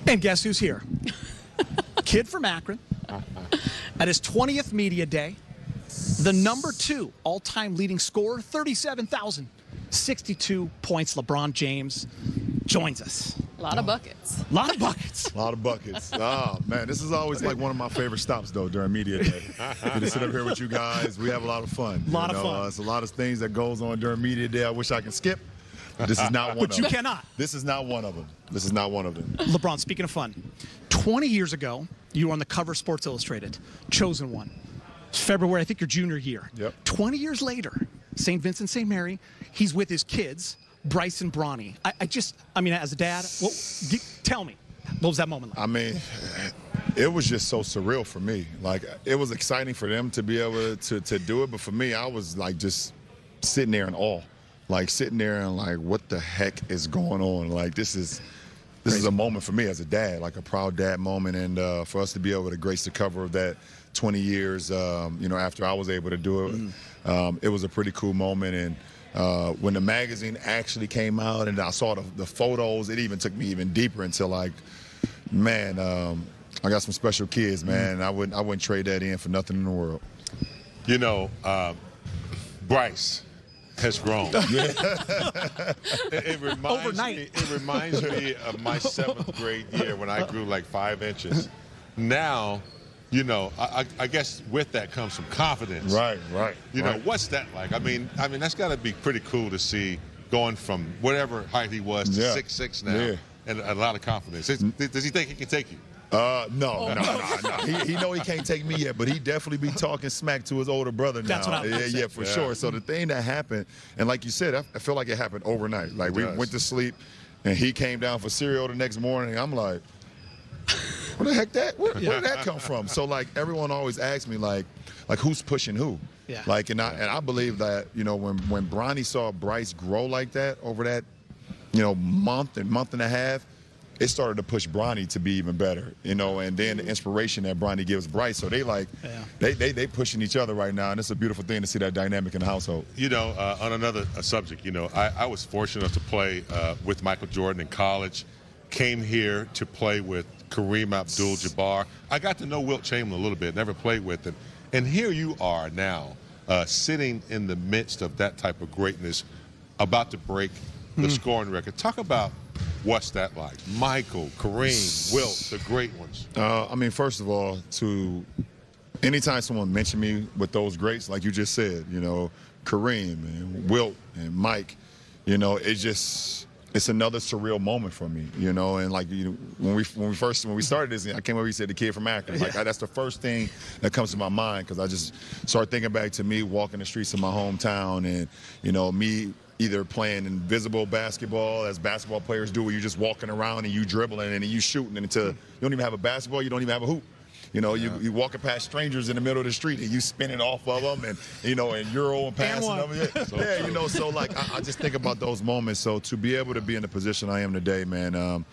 And guess who's here? Kid from Akron. At his 20th media day, the #2 all-time leading scorer, 37,062 points, LeBron James, joins us. A lot of buckets. A lot of buckets. A lot of buckets. Oh, man, this is always like one of my favorite stops, though, during media day. Get to sit up here with you guys. We have a lot of fun. A lot of fun. It's a lot of things that goes on during media day I wish I can skip. This is not one of them. But you cannot. This is not one of them. This is not one of them. LeBron, speaking of fun, 20 years ago, you were on the cover of Sports Illustrated, chosen one. February, I think your junior year. Yep. 20 years later, St. Vincent, St. Mary, he's with his kids, Bryce and Bronny. I mean, as a dad, tell me, what was that moment like? I mean, it was just so surreal for me. Like, it was exciting for them to be able to do it, but for me, I was like just sitting there in awe. Like sitting there and like, what the heck is going on? Like, this is a moment for me as a dad, like a proud dad moment, and for us to be able to grace the cover of that 20 years, after I was able to do it, it was a pretty cool moment. And when the magazine actually came out and I saw the photos, it even took me even deeper into like, man, I got some special kids, man. I wouldn't trade that in for nothing in the world. You know, Bryce has grown. It reminds me of my 7th grade year when I grew like 5 inches. Now, you know, I guess with that comes some confidence. Right. You know, what's that like? I mean, that's got to be pretty cool to see going from whatever height he was to 6'6" now, and a lot of confidence. Does he think he can take you? No. He know he can't take me yet, but he definitely be talking smack to his older brother now. That's what I'm saying. Yeah, for sure. So the thing that happened, and like you said, I feel like it happened overnight. Like we went to sleep, and he came down for cereal the next morning. And I'm like, where the heck where did that come from? So like everyone always asks me like who's pushing who? Yeah. Like and I believe that when Bronny saw Bryce grow like that over that month and a half. It started to push Bronny to be even better, and then the inspiration that Bronny gives Bryce. So they pushing each other right now, and it's a beautiful thing to see that dynamic in the household. On another subject, I was fortunate to play with Michael Jordan in college, came here to play with Kareem Abdul-Jabbar. I got to know Wilt Chamberlain a little bit, never played with him. And here you are now, sitting in the midst of that type of greatness, about to break the scoring record. Talk about what's that like? Michael, Kareem, Wilt, the great ones. First of all, anytime someone mentioned me with those greats, like you just said, Kareem and Wilt and Mike, it's another surreal moment for me, and like when we started this, I came over, you said the kid from Akron. Like that's the first thing that comes to my mind, because I just start thinking back to me walking the streets of my hometown, and me either playing invisible basketball, as basketball players do, where you're just walking around and you dribbling and you shooting until you don't even have a basketball, you don't even have a hoop. You walking past strangers in the middle of the street and you spinning off of them and Euro and passing them. So like I just think about those moments. So to be able to be in the position I am today, man,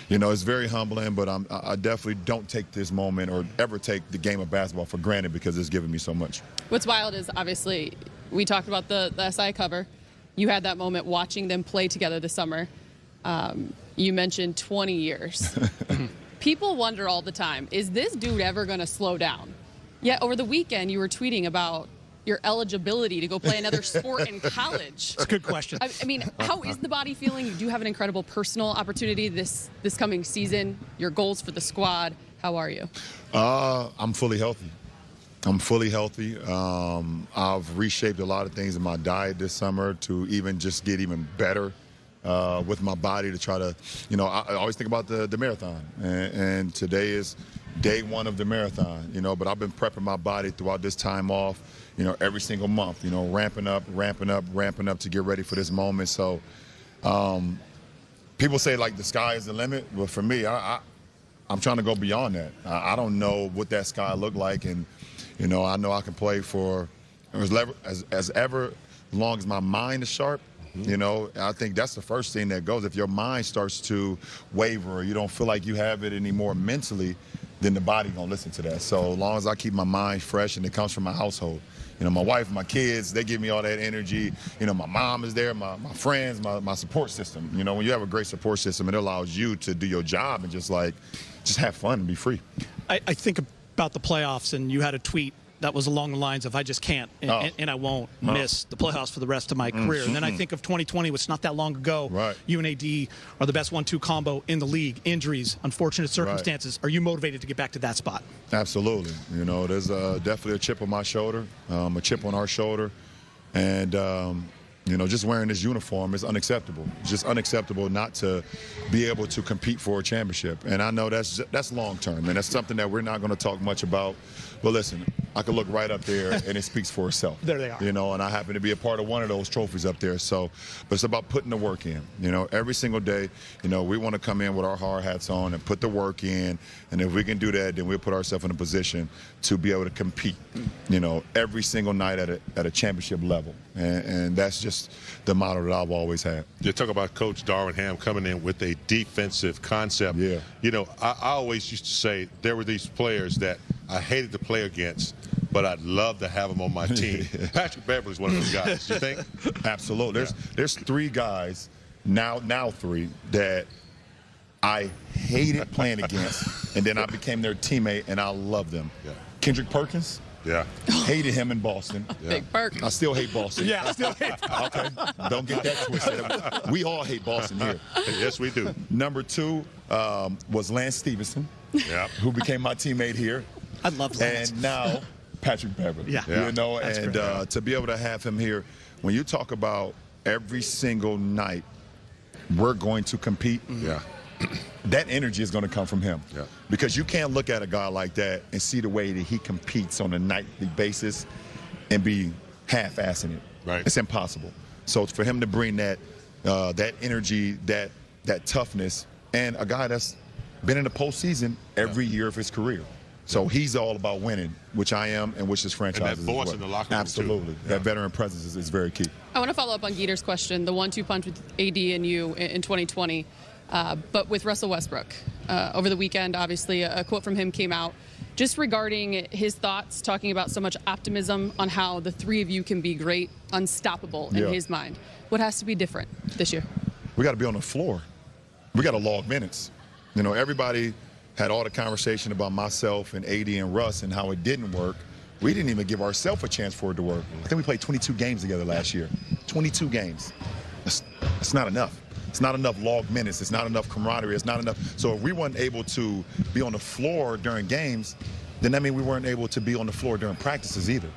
it's very humbling, but I definitely don't take this moment or ever take the game of basketball for granted, because it's given me so much. What's wild is, obviously, we talked about the SI cover. You had that moment watching them play together this summer. You mentioned 20 years. People wonder all the time, is this dude ever going to slow down? Yet over the weekend, you were tweeting about your eligibility to go play another sport in college. That's a good question. I mean, how is the body feeling? You do have an incredible personal opportunity this coming season. Your goals for the squad. How are you? I'm fully healthy. I've reshaped a lot of things in my diet this summer to even just get even better with my body, to try to, I always think about the marathon, and today is day 1 of the marathon, but I've been prepping my body throughout this time off, every single month, ramping up to get ready for this moment. So people say like the sky is the limit, but for me, I'm trying to go beyond that. I don't know what that sky looked like, and I know I can play for as ever long as my mind is sharp. I think that's the first thing that goes. If your mind starts to waver, or you don't feel like you have it anymore mentally, then the body gonna listen to that. So as long as I keep my mind fresh, and it comes from my household, You know, my wife, my kids, they give me all that energy. You know, my mom is there, my friends, my support system. You know, when you have a great support system, it allows you to do your job and just have fun and be free. I think about the playoffs, and you had a tweet that was along the lines of, I just can't and I won't miss the playoffs for the rest of my career. And then I think of 2020, which not that long ago. Right. You and AD are the best 1-2 combo in the league. Injuries, unfortunate circumstances. Right. Are you motivated to get back to that spot? Absolutely. You know, there's definitely a chip on my shoulder, a chip on our shoulder. And, you know, just wearing this uniform is unacceptable. It's just unacceptable not to be able to compete for a championship. And I know that's long term, and that's something that we're not going to talk much about. But listen, I could look right up there, and it speaks for itself. There they are. You know, and I happen to be a part of one of those trophies up there. So, but it's about putting the work in. You know, every single day, you know, we want to come in with our hard hats on and put the work in. And if we can do that, then we'll put ourselves in a position to be able to compete, you know, every single night at a championship level. And that's just the motto that I've always had. You talk about Coach Darvin Ham coming in with a defensive concept. Yeah. You know, I always used to say there were these players that I hated to play against, but I'd love to have them on my team. Patrick Beverley is one of those guys. You think? Absolutely. There's three guys, now three, that I hated playing against, and then I became their teammate, and I love them. Yeah. Kendrick Perkins. Yeah. Hated him in Boston. Yeah. Big Perk. I still hate Boston. Yeah, I still hate Okay. Don't get that twisted. We all hate Boston here. Yes, we do. Number 2 was Lance Stevenson, Yeah. who became my teammate here. I love Lance. And now Patrick Beverley. Yeah. You know, That's and great. to be able to have him here, when you talk about every single night we're going to compete, Yeah. that energy is going to come from him. Yeah. Because you can't look at a guy like that and see the way that he competes on a nightly basis and be half-assing it. Right. It's impossible. So for him to bring that energy, that toughness, and a guy that's been in the postseason every year of his career. So he's all about winning, which I am, and which this franchise is. And that voice in the locker room, Absolutely. too. That veteran presence is very key. I want to follow up on Geeter's question, the 1-2 punch with AD and you in 2020, but with Russell Westbrook. Over the weekend, obviously, a quote from him came out just regarding his thoughts, talking about so much optimism on how the three of you can be great, unstoppable in his mind. What has to be different this year? We got to be on the floor. We got to log minutes. You know, everybody had all the conversation about myself and AD and Russ and how it didn't work. We didn't even give ourselves a chance for it to work. I think we played 22 games together last year. 22 games. That's not enough. It's not enough log minutes. It's not enough camaraderie. It's not enough. So if we weren't able to be on the floor during games, then that means we weren't able to be on the floor during practices either.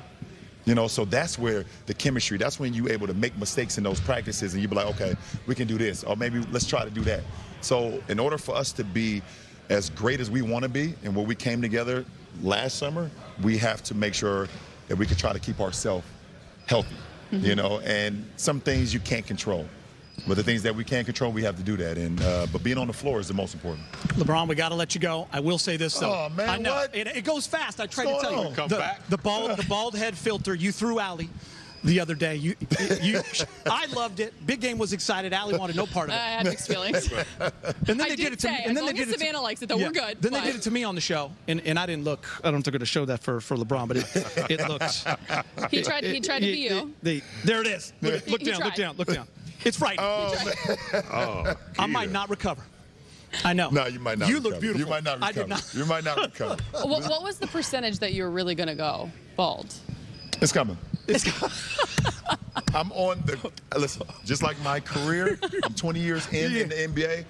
You know, so that's where the chemistry, that's when you're able to make mistakes in those practices and you be like, okay, we can do this, or maybe let's try to do that. So in order for us to be as great as we want to be and when we came together last summer, we have to make sure that we can try to keep ourselves healthy, you know, and some things you can't control. But the things that we can control, we have to do that. And but being on the floor is the most important. LeBron, we got to let you go. I will say this, though. Oh, man, I know. what? It goes fast. I tried to tell you. Come back. The bald head filter, you threw Allie the other day. I loved it. Big Game was excited. Allie wanted no part of I it. had mixed feelings. And then I they did it to me. say, And as then long they as did it Savannah likes it, though, we're good. Then they But- did it to me on the show, and I didn't look. I don't think they're going to show that for LeBron, but it looks. He tried to be you. There it is. Look He down. Look tried. down. Look down. It's frightening. I might not recover. I know. No, you might not You recover. look beautiful. You might not recover. I did not. You might not recover. What was the percentage that you were really going to go bald? It's coming. I'm on the, listen, just like my career, I'm 20 years in the NBA.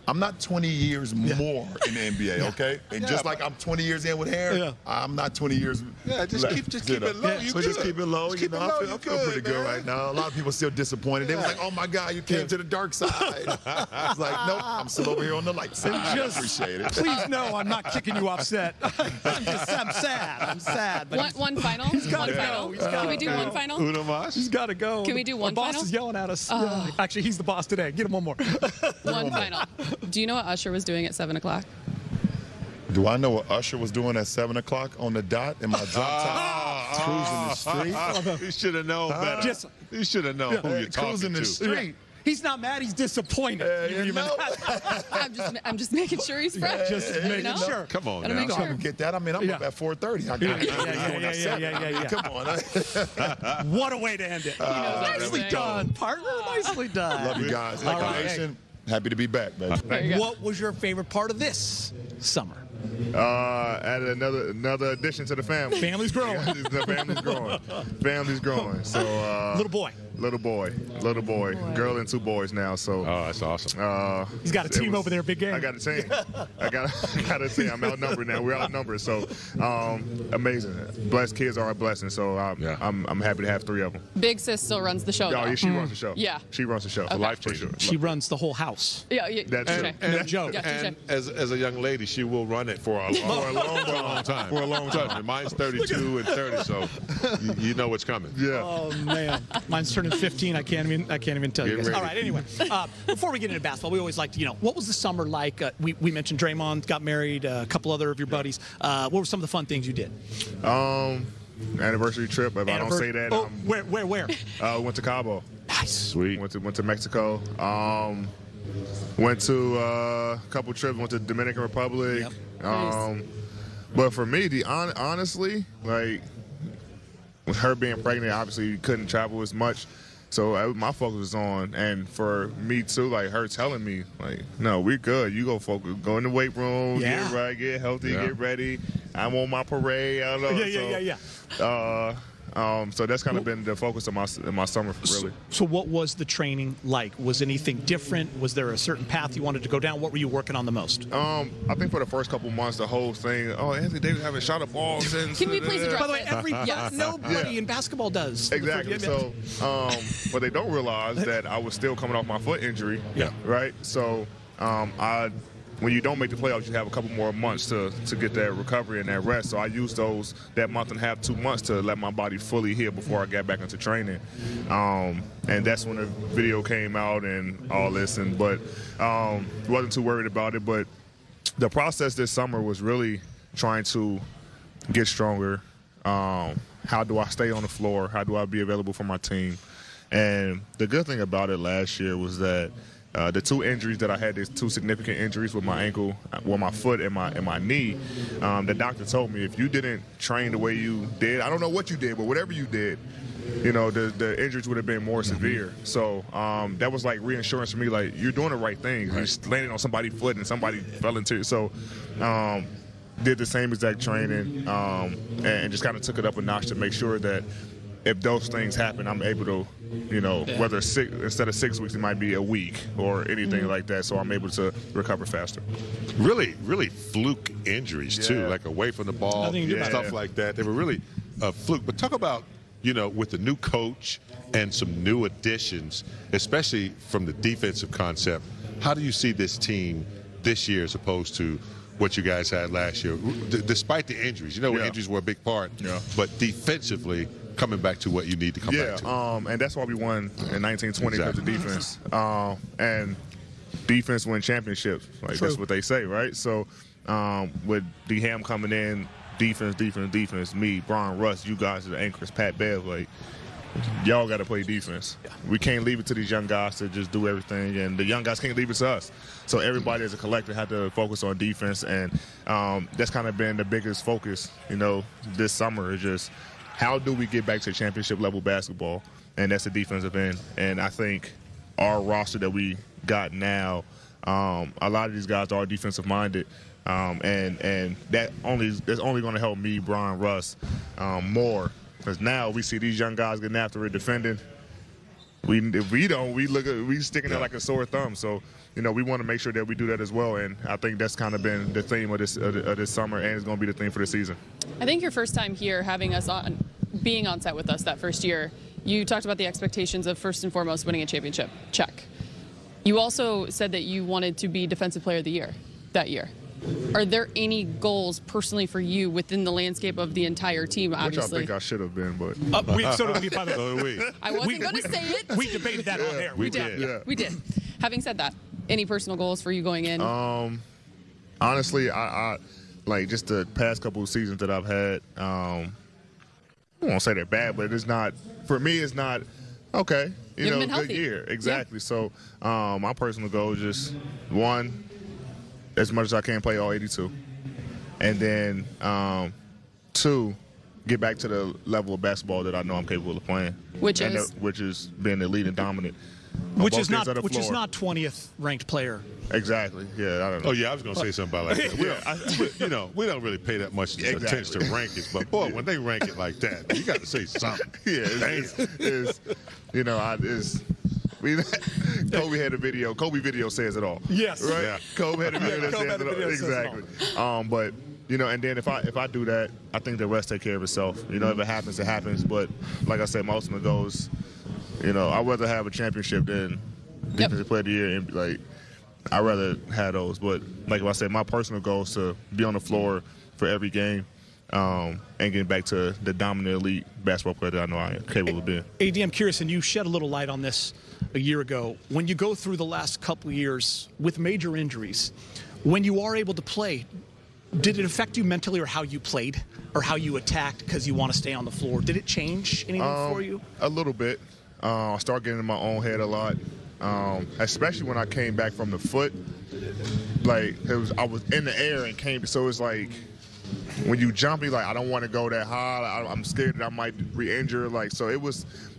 I'm not 20 years more in the NBA, okay? And just like I'm 20 years in with hair, I'm not 20 years. Just keep it low. You So just good. keep it low. Just You keep know, it low. I feel pretty good right now. A lot of people still disappointed. They were like, oh my God, you came to the dark side. It's like, nope, I'm still over here on the light side. I appreciate it. Please know I'm not kicking you off set. I'm sad. I'm sad. But One final? gotta One go. final? He's gotta Can we do go. one final? Uno mas? he's got to go. Can we do one Our boss final? is yelling at us. Yeah. Actually, he's the boss today. Get him one more. One final. Do you know what Usher was doing at 7 o'clock? Do I know what Usher was doing at 7 o'clock on the dot in my drop top? Cruising the street. You should have known better. Yes. You should have known who you're talking Cruising the to. street. He's not mad. He's disappointed. I'm just making sure he's fresh. Just making sure. Come on, Gotta now. make sure. I'm get that. I mean, I'm up at 4:30. I got Yeah. Come on. What a way to end it. Nicely done, partner. Nicely done. Love you guys. All right. Nation, happy to be back, baby. What was your favorite part of this summer? Added another addition to the family. Family's growing. The family's growing. Family's growing. So little boy, girl and 2 boys now. So that's awesome. He's got a team over there, big game. I got a team. I got a team. I'm outnumbered now. We're outnumbered. So amazing. Blessed kids are a blessing. So I'm happy to have 3 of them. Big sis still runs the show. Oh, yeah, she runs the show. Yeah, she runs the show. Okay. Life changer. She runs the whole house. Yeah. That's true. No joke. Yeah, And as a young lady, she will run it for a long time. For a long time. Mine's 32 and 30, so you know what's coming. Yeah. Oh man, mine's turning 15. I can't even tell you guys. ready. All right. Anyway, before we get into basketball, we always like to, what was the summer like? We mentioned Draymond got married. A couple other of your buddies. What were some of the fun things you did? Anniversary trip. If I don't say that, where? Went to Cabo. Nice. Sweet. Went to Mexico. Went to a couple trips. Went to Dominican Republic. Nice. But for me, honestly, like with her being pregnant, obviously you couldn't travel as much. So my focus was on, and for me too, like her telling me, like, no, we're good. You go focus, go in the weight room, get right, get healthy, get ready. I'm on my parade. I don't know. So that's kind of been the focus of my summer, really. So what was the training like? Was anything different? Was there a certain path you wanted to go down? What were you working on the most? I think for the first couple months, the whole thing, Anthony Davis haven't shot a ball since. Can we please address By the way, nobody in basketball does. Exactly. So, but they don't realize that I was still coming off my foot injury. Yeah. Right. So, when you don't make the playoffs, you have a couple more months to get that recovery and that rest. So I used that month and a half, 2 months to let my body fully heal before I got back into training. And that's when the video came out and all this. But wasn't too worried about it. But the process this summer was really trying to get stronger. How do I stay on the floor? How do I be available for my team? And the good thing about it last year was that the 2 injuries that I had, these 2 significant injuries with my ankle, my foot, and my knee. The doctor told me if you didn't train the way you did, I don't know what you did, but whatever you did, the injuries would have been more severe. So that was like reassurance for me, like you're doing the right thing. You're just landing on somebody's foot and somebody fell into it. So did the same exact training and just kind of took it up a notch to make sure that if those things happen, I'm able to, whether instead of 6 weeks, it might be a week or anything like that. So I'm able to recover faster. Really, really fluke injuries too, like away from the ball, stuff like that. They were really a fluke. But talk about, with the new coach and some new additions, especially from the defensive concept. How do you see this team this year as opposed to what you guys had last year, despite the injuries? Injuries were a big part, but defensively, coming back to what you need to come back to. And that's why we won in 1920 with the defense. And defense win championships. Like that's what they say, right? So with D Ham coming in, defense, me, Brian, Russ, you guys are the anchors, Pat Bev, like y'all got to play defense. We can't leave it to these young guys to just do everything, and the young guys can't leave it to us. So everybody as a collective had to focus on defense, and that's kind of been the biggest focus, this summer is just how do we get back to championship level basketball, and that's the defensive end. And I think our roster that we got now, a lot of these guys are defensive minded, and that's only going to help me, Brian, Russ, more. Because now we see these young guys getting after it, defending. If we don't, we sticking there like a sore thumb. So, we want to make sure that we do that as well. And I think that's kind of been the theme of this summer, and it's going to be the theme for the season. I think your first time here, having us being on set with us that first year, you talked about the expectations of first and foremost winning a championship. Check. You also said that you wanted to be Defensive Player of the Year that year. Are there any goals personally for you within the landscape of the entire team, obviously? Which I think I should have been, but... So did we, by the way. So did we. I wasn't going to say it. We debated that on air. We did. Having said that, any personal goals for you going in? Honestly, I like just the past couple of seasons that I've had, I won't say they're bad, but it's not, for me, it's not okay, you know, good healthy. year. Exactly. Yeah. So my personal goal is just, one, as much as I can play all 82. And then 2, get back to the level of basketball that I know I'm capable of playing. Which is being the lead and dominant. Which is not 20th ranked player. Exactly. Yeah, I don't know. Oh yeah, I was going to say something about that. We don't really pay that much attention to rankings, but boy, when they rank it like that, you got to say something. Yeah, Kobe had a video. Kobe video says it all. Yes. Right. Yeah. Kobe had a video that says it all. Exactly. But and then if I do that, I think the rest take care of itself. If it happens, it happens. But like I said, my ultimate goal is, I'd rather have a championship than defensive player of the year, and I'd rather have those. But like I said, my personal goal is to be on the floor for every game, and getting back to the dominant elite basketball player that I know I am capable of being. AD, I'm curious, and you shed a little light on this a year ago. When you go through the last couple of years with major injuries, when you are able to play, did it affect you mentally, or how you played, or how you attacked because you want to stay on the floor? Did it change anything for you? A little bit. I started getting in my own head a lot, especially when I came back from the foot. I was in the air and came, so it's like when you jump, you're like, I don't want to go that high. I'm scared that I might re-injure.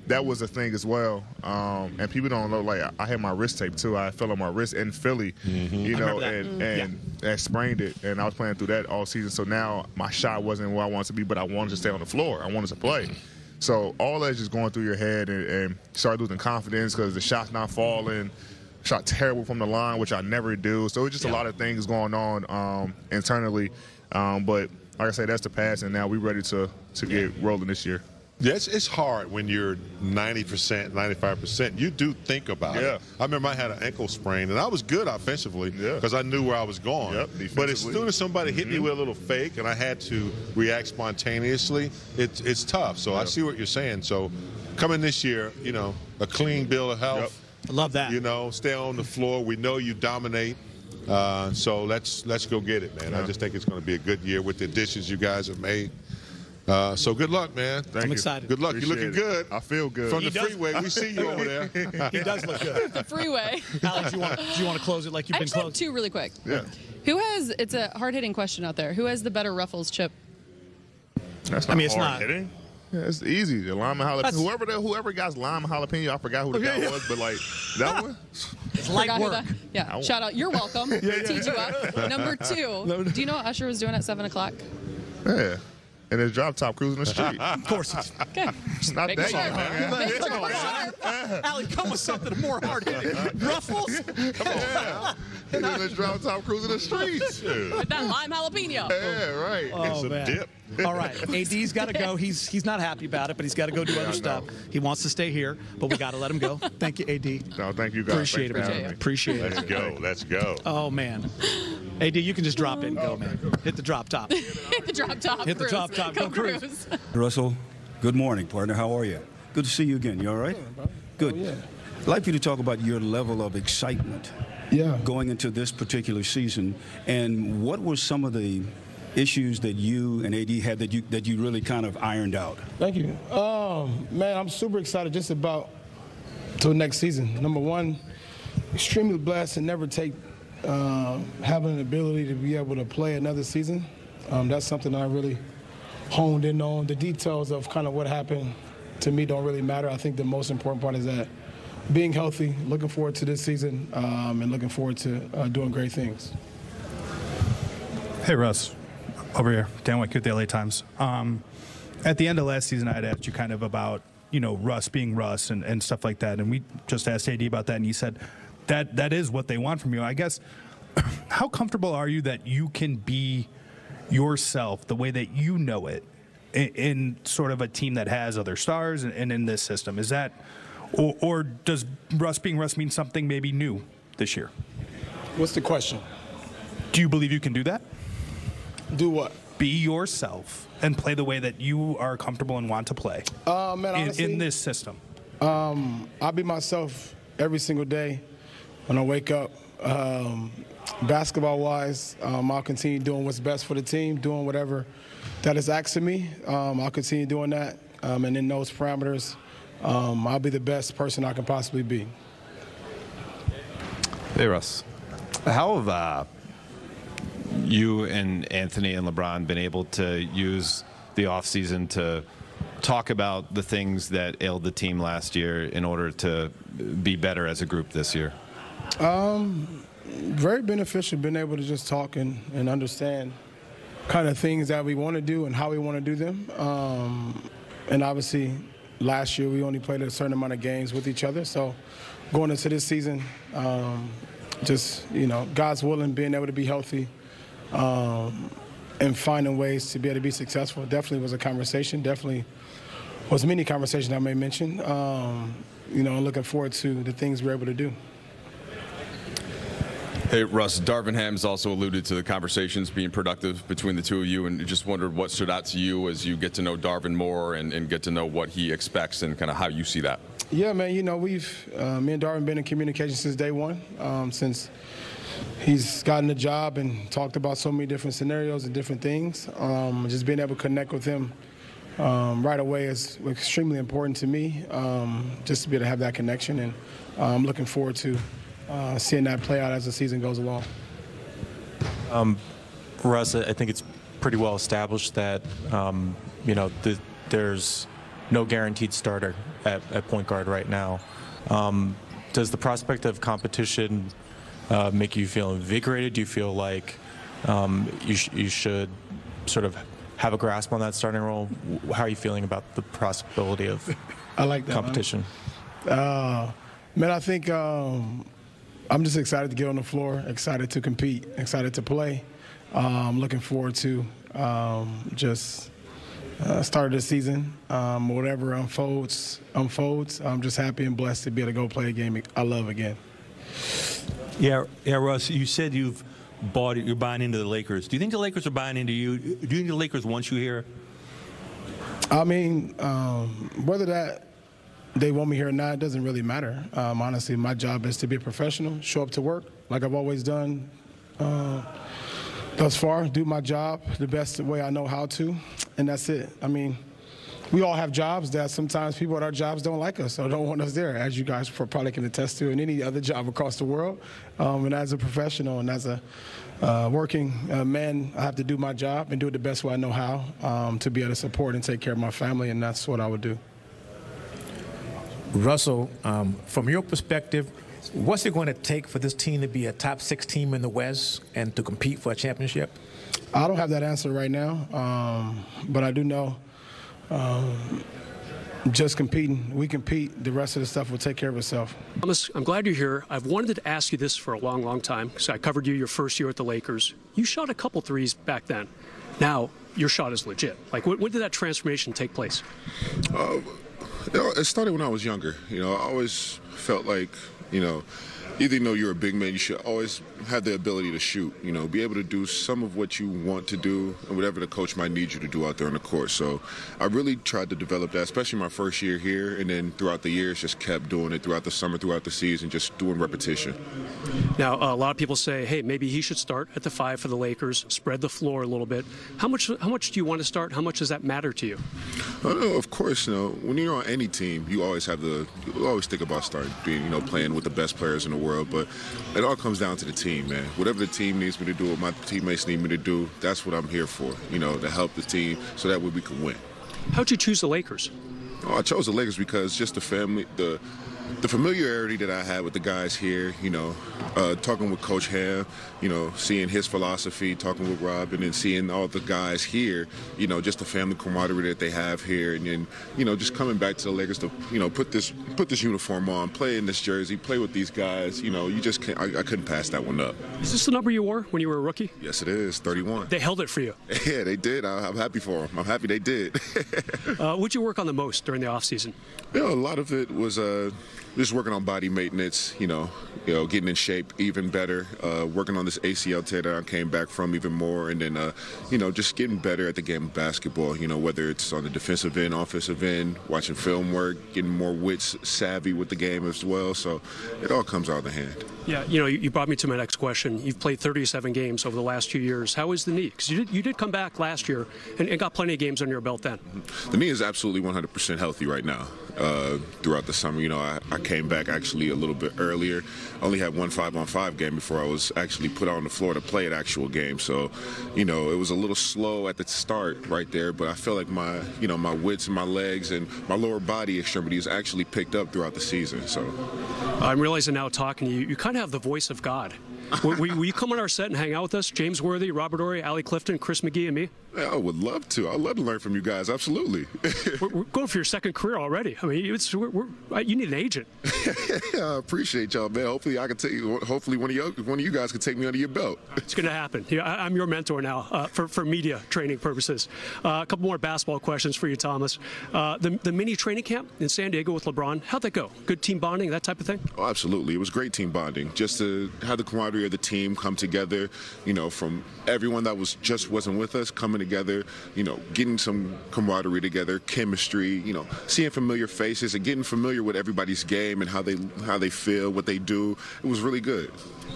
That was a thing as well. And people don't know, I had my wrist tape too. I fell on my wrist in Philly, and sprained it. And I was playing through that all season. So now my shot wasn't where I wanted to be, but I wanted to stay on the floor. I wanted to play. So all that's just going through your head, and start losing confidence because the shot's not falling. Shot terrible from the line, which I never do. So it's just a lot of things going on internally. But like I said, that's the past, and now we're ready to get rolling this year. Yes, it's hard when you're 90%, 95%. You do think about it. I remember I had an ankle sprain, and I was good offensively because I knew where I was going. But as soon as somebody hit me with a little fake and I had to react spontaneously, it's tough. So I see what you're saying. So coming this year, a clean bill of health. I love that. Stay on the floor. We know you dominate. So let's go get it, man. I just think it's going to be a good year with the additions you guys have made. So good luck, man. I'm excited. Good luck. You're looking good. I feel good. From the freeway, we see you over there. He does look good. The freeway. Alex, do you want to close it like you've been closing? I just have 2 really quick. Yeah. It's a hard-hitting question out there. Who has the better Ruffles chip? That's not it's not. Hitting. Yeah, it's easy. The lime and jalapeno. Whoever got lime and jalapeno, I forgot who the guy was, but that one. It's light work. Yeah. Shout out. You're welcome. Teach you up. Number 2. Do you know what Usher was doing at 7 o'clock? Yeah. And his drop top cruising the street. Of course. Okay. It's not that young. Allie, come with something more hard. Ruffles? Come on. He's in his drop top cruising the streets. With that lime jalapeno. Yeah, right. Oh, man. Dip. All right. AD's got to go. He's not happy about it, but he's got to go do other stuff. He wants to stay here, but we got to let him go. Thank you, AD. No, thank you, guys. Appreciate it, man. Appreciate it. Let's go. Oh, man. AD, you can just drop in and go, man. Hit the drop top. Hit the drop top. Hit the drop top. Go cruise. Russell, good morning, partner. How are you? Good to see you again. You all right? Good. Yeah. I'd like for you to talk about your level of excitement going into this particular season, and what were some of the issues that you and AD had that you really kind of ironed out? Thank you. Man, I'm super excited just about till next season. Number one, extremely blessed to never take having an ability to be able to play another season. That's something I really honed in on. The details of kind of what happened to me don't really matter. I think the most important part is that being healthy, looking forward to this season, and looking forward to doing great things. Hey, Russ. Over here, Dan White with the LA Times. At the end of last season, I had asked you kind of about, Russ being Russ and stuff like that. And we just asked AD about that, and he said that is what they want from you. I guess, how comfortable are you that you can be yourself the way that you know it in sort of a team that has other stars and in this system? Is that, or does Russ being Russ mean something maybe new this year? What's the question? Do you believe you can do that? Do what? Be yourself and play the way that you are comfortable and want to play man, honestly, in this system. I'll be myself every single day when I wake up. Basketball-wise, I'll continue doing what's best for the team, doing whatever that is asked of me. I'll continue doing that, and in those parameters, I'll be the best person I can possibly be. Hey, Russ. How have you and Anthony and LeBron been able to use the offseason to talk about the things that ailed the team last year in order to be better as a group this year? Very beneficial, being able to just talk and understand kind of things that we want to do and how we want to do them. And obviously, last year we only played a certain amount of games with each other. So going into this season, just, God's willing, being able to be healthy and finding ways to be able to be successful definitely was a conversation. Definitely was many conversations I may mention. Looking forward to the things we're able to do. Hey, Russ, Darvin Ham has also alluded to the conversations being productive between the two of you, and just wondered what stood out to you as you get to know Darvin more and get to know what he expects and kind of how you see that. Yeah, man, we've, me and Darvin been in communication since day one, since he's gotten the job and talked about so many different scenarios and different things. Just being able to connect with him right away is extremely important to me, just to be able to have that connection, and I'm looking forward to seeing that play out as the season goes along. Russ, I think it's pretty well established that there's no guaranteed starter at point guard right now. Does the prospect of competition make you feel invigorated? Do you feel like you should sort of have a grasp on that starting role? How are you feeling about the possibility of I like that, competition? Man, I think I'm just excited to get on the floor, excited to compete, excited to play. I'm looking forward to just start of the season. Whatever unfolds. I'm just happy and blessed to be able to go play a game I love again. Yeah, Russ, you said you're buying into the Lakers. Do you think the Lakers are buying into you? Do you think the Lakers want you here? I mean, whether that they want me here or not, it doesn't really matter. Honestly, my job is to be a professional, show up to work like I've always done thus far, do my job the best way I know how to, and that's it. I mean, we all have jobs that sometimes people at our jobs don't like us or don't want us there, as you guys probably can attest to in any other job across the world. And as a professional and as a working man, I have to do my job and do it the best way I know how to be able to support and take care of my family, and that's what I would do. Russell, from your perspective, what's it going to take for this team to be a top 6 team in the West and to compete for a championship? I don't have that answer right now, but I do know just competing. We compete. The rest of the stuff will take care of itself. Thomas, I'm glad you're here. I've wanted to ask you this for a long, long time because I covered you your first year at the Lakers. You shot a couple threes back then. Now your shot is legit. Like, when did that transformation take place? It started when I was younger. I always felt like, even though you're a big man, you should always have the ability to shoot, be able to do some of what you want to do and whatever the coach might need you to do out there on the court. So I really tried to develop that, especially my first year here, and then throughout the years just kept doing it throughout the summer, throughout the season, just doing repetition. Now, a lot of people say, hey, maybe he should start at the 5 for the Lakers, spread the floor a little bit. How much do you want to start? How much does that matter to you? Of course, when you're on any team, you always think about starting, playing with the best players in the world, but it all comes down to the team, man. Whatever the team needs me to do, what my teammates need me to do, that's what I'm here for, to help the team so that way we can win. How'd you choose the Lakers? I chose the Lakers because just the family, the familiarity that I had with the guys here, talking with Coach Ham, seeing his philosophy, talking with Rob, and then seeing all the guys here, just the family camaraderie that they have here, and then, just coming back to the Lakers to, put this uniform on, play in this jersey, play with these guys, you just can't, I couldn't pass that one up. Is this the number you wore when you were a rookie? Yes, it is, 31. They held it for you. Yeah, they did. I'm happy for them. I'm happy they did. What'd you work on the most during the offseason? A lot of it was just working on body maintenance, getting in shape even better, working on this ACL tear that I came back from even more, and then, just getting better at the game of basketball, whether it's on the defensive end, offensive end, watching film work, getting more wits savvy with the game as well. So it all comes out of the hand. Yeah, you brought me to my next question. You've played 37 games over the last 2 years. How is the knee? Because you did come back last year and got plenty of games under your belt then. The knee is absolutely 100% healthy right now. Throughout the summer, I came back actually a little bit earlier. I only had one 5-on-5 game before I was actually put out on the floor to play an actual game. So, it was a little slow at the start right there, but I feel like my wits and my legs and my lower body extremities actually picked up throughout the season. So, I'm realizing now talking to you, you kind of have the voice of God. Will you come on our set and hang out with us? James Worthy, Robert Horry, Allie Clifton, Chris McGee, and me? Yeah, I would love to. I'd love to learn from you guys. Absolutely. we're going for your second career already. I mean, you need an agent. Yeah, I appreciate y'all, man. Hopefully, I can take. Hopefully, one of you guys can take me under your belt. It's going to happen. Yeah, I'm your mentor now for media training purposes. A couple more basketball questions for you, Thomas. The mini training camp in San Diego with LeBron. How'd that go? Good team bonding, that type of thing? Oh, absolutely. It was great team bonding. Just to have the camaraderie of the team come together. From everyone that wasn't with us coming together. Getting some camaraderie together, chemistry. Seeing familiar faces and getting familiar with everybody's game and how they feel, what they do. It was really good.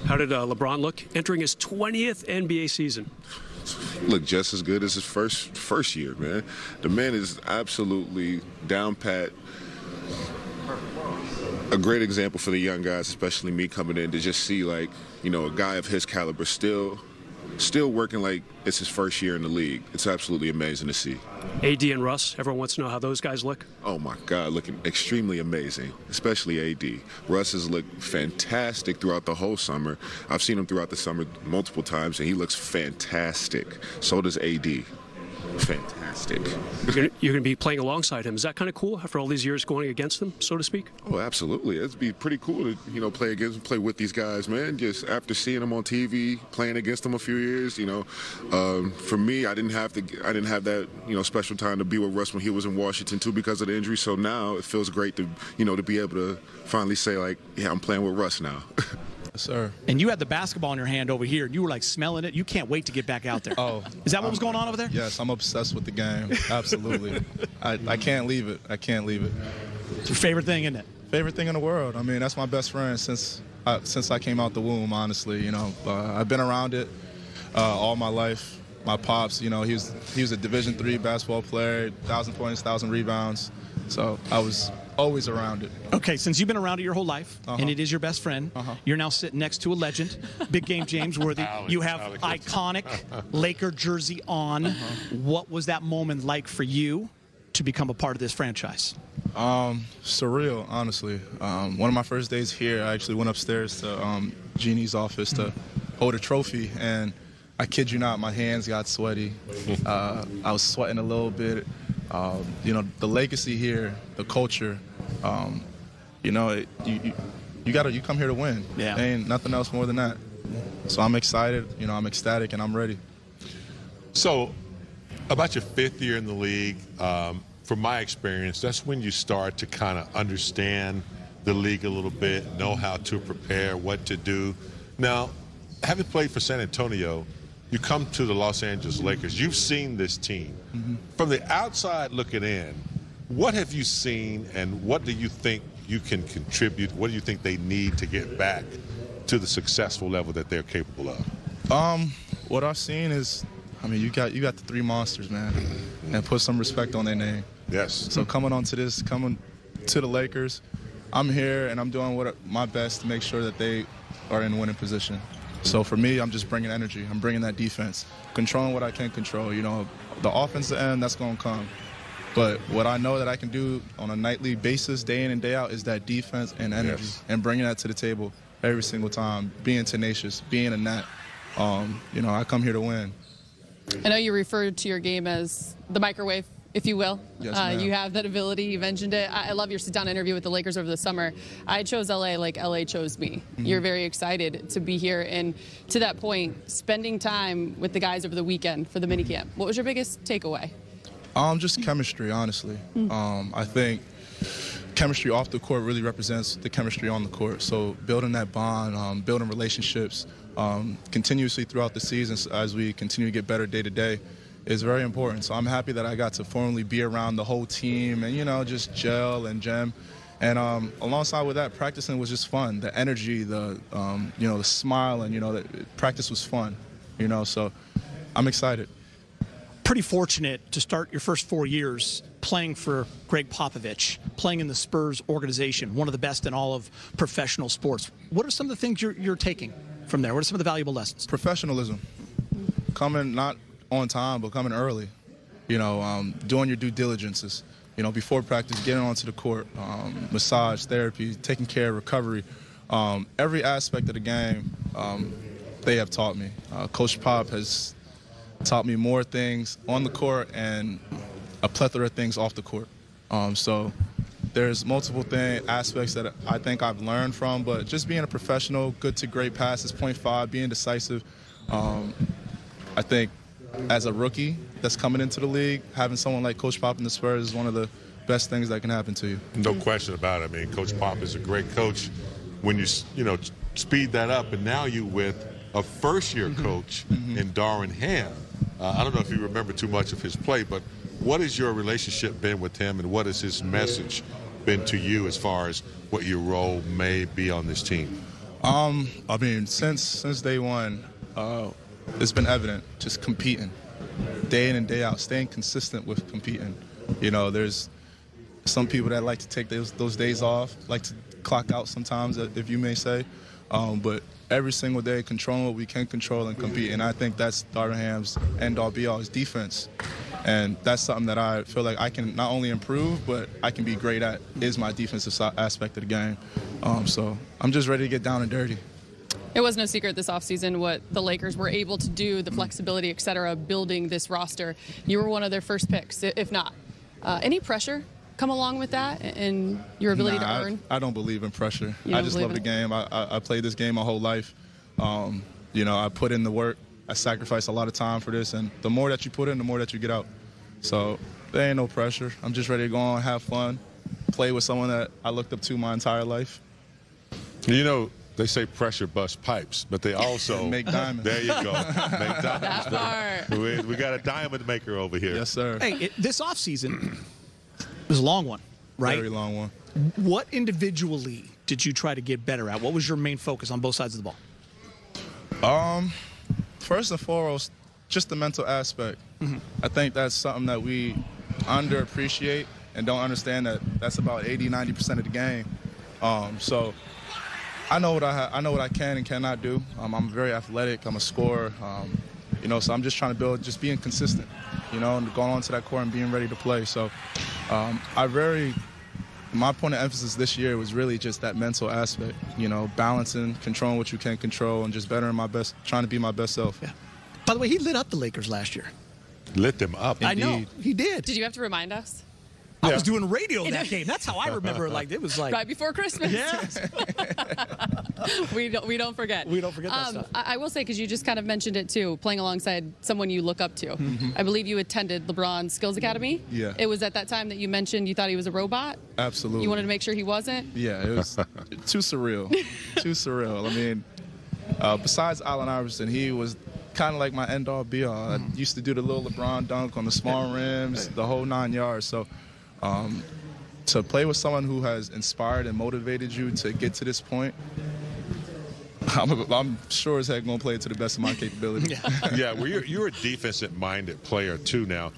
How did LeBron look entering his 20th NBA season? Look just as good as his first year, man. The man is absolutely down pat. A great example for the young guys, especially me coming in, to just see a guy of his caliber still working like it's his first year in the league. It's absolutely amazing to see. AD and Russ, everyone wants to know how those guys look. Oh my God, looking extremely amazing, especially AD. Russ has looked fantastic throughout the whole summer. I've seen him throughout the summer multiple times, and he looks fantastic. So does AD. Fantastic. You're going to be playing alongside him. Is that kind of cool after all these years going against him, so to speak? Oh, absolutely. It'd be pretty cool to play with these guys, man. Just after seeing them on TV, playing against them a few years, for me, I didn't have that special time to be with Russ when he was in Washington too because of the injury. So now it feels great to to be able to finally say yeah, I'm playing with Russ now. Sir. And you had the basketball in your hand over here, and you were smelling it. You can't wait to get back out there. Oh, is that what was going on over there? Yes, I'm obsessed with the game. Absolutely. I can't leave it. I can't leave it. It's your favorite thing, isn't it? Favorite thing in the world. I mean, that's my best friend since I came out the womb. Honestly, I've been around it all my life. My pops, he was a Division III basketball player, 1,000 points, 1,000 rebounds. So I was always around it. Okay, since you've been around it your whole life, and it is your best friend, you're now sitting next to a legend, big game James Worthy. You have iconic Laker jersey on. What was that moment like for you to become a part of this franchise? Surreal, honestly. One of my first days here, I actually went upstairs to Jeannie's office to hold a trophy, and I kid you not, my hands got sweaty. I was sweating a little bit. The legacy here, the culture, you come here to win. Yeah. There ain't nothing else more than that. So I'm excited, I'm ecstatic, and I'm ready. So about your 5th year in the league, from my experience, that's when you start to kind of understand the league a little bit, know how to prepare, what to do. Now, having played for San Antonio, you come to the Los Angeles Lakers. You've seen this team. From the outside looking in, what have you seen and what do you think you can contribute? What do you think they need to get back to the successful level that they're capable of? What I've seen is, you got the 3 monsters, man, and put some respect on their name. Yes. So coming to the Lakers, I'm here and I'm doing my best to make sure that they are in winning position. So for me, I'm just bringing energy. I'm bringing that defense, controlling what I can control. The offensive end, that's going to come. But what I know that I can do on a nightly basis, day in and day out, is that defense and energy, and bringing that to the table every single time, being tenacious, being a net. I come here to win. I know you referred to your game as the microwave, if you will. Yes, ma'am. You have that ability. You mentioned it. I love your sit-down interview with the Lakers over the summer. I chose LA like LA chose me. You're very excited to be here. And to that point, spending time with the guys over the weekend for the minicamp. What was your biggest takeaway? Just chemistry, honestly. I think chemistry off the court really represents the chemistry on the court. So building that bond, building relationships continuously throughout the season as we continue to get better day to day is very important. So I'm happy that I got to formally be around the whole team and, you know, just gel and gem. And alongside with that, practicing was just fun. The energy, the smile, and, you know, practice was fun, you know, so I'm excited. Pretty fortunate to start your first 4 years playing for Greg Popovich, playing in the Spurs organization, one of the best in all of professional sports. What are some of the things you're taking from there? What are some of the valuable lessons? Professionalism. Coming not on time, but coming early. You know, doing your due diligences. You know, before practice, getting onto the court, massage, therapy, taking care of recovery. Every aspect of the game, they have taught me. Coach Pop has taught me more things on the court and a plethora of things off the court. So there's multiple aspects that I think I've learned from, but just being a professional, good to great passes, 0.5, being decisive. I think as a rookie that's coming into the league, having someone like Coach Pop in the Spurs is one of the best things that can happen to you. No question about it. I mean, Coach Pop is a great coach. When you speed that up, and now you with a first-year coach in Darvin Ham. I don't know if you remember too much of his play, but what has your relationship been with him, and what has his message been to you as far as what your role may be on this team? I mean, since day one, it's been evident, just competing, day in and day out, staying consistent with competing. You know, there's some people that like to take those days off, like to clock out sometimes, if you may say, but every single day, controlling what we can control and compete. And I think that's Darvin Ham's end-all, be-all, is defense. And that's something that I feel like I can not only improve, but I can be great at, is my defensive aspect of the game. So I'm just ready to get down and dirty. It was no secret this offseason what the Lakers were able to do, the flexibility, et cetera, building this roster. You were one of their first picks, if not. Any pressure come along with that and your ability to earn? I don't believe in pressure. I just love the game. I played this game my whole life. You know, I put in the work. I sacrificed a lot of time for this, and the more that you put in, the more that you get out. So there ain't no pressure. I'm just ready to go on, have fun, play with someone that I looked up to my entire life. You know, they say pressure busts pipes, but they also make diamonds. There you go. Make diamonds. That part. We got a diamond maker over here. Yes, sir. Hey, this offseason was a long one, right? Very long one. What individually did you try to get better at? What was your main focus on both sides of the ball? First and foremost, just the mental aspect. I think that's something that we underappreciate and don't understand that that's about 80-90% of the game. So I know what I know what I can and cannot do. I'm very athletic. I'm a scorer. You know, so I'm just trying to build, just being consistent. You know, and going onto that court and being ready to play. So my point of emphasis this year was really just that mental aspect. You know, balancing, controlling what you can control, and just bettering my best, trying to be my best self. Yeah. By the way, he lit up the Lakers last year. Lit them up. I know, he did. Did you have to remind us? I was doing radio that game. That's how I remember it. Like, it was like right before Christmas. Yes. we don't forget. We don't forget that stuff. I will say, because you just kind of mentioned it too, playing alongside someone you look up to. I believe you attended LeBron's Skills Academy. Yeah. It was at that time that you mentioned you thought he was a robot. Absolutely. You wanted to make sure he wasn't. Yeah, it was too surreal. Too surreal. I mean, besides Allen Iverson, he was kind of like my end-all, be-all. I used to do the little LeBron dunk on the small rims, the whole 9 yards. So to play with someone who has inspired and motivated you to get to this point, I'm sure as heck going to play it to the best of my capability. Yeah, well, you're a defensive-minded player, too, now.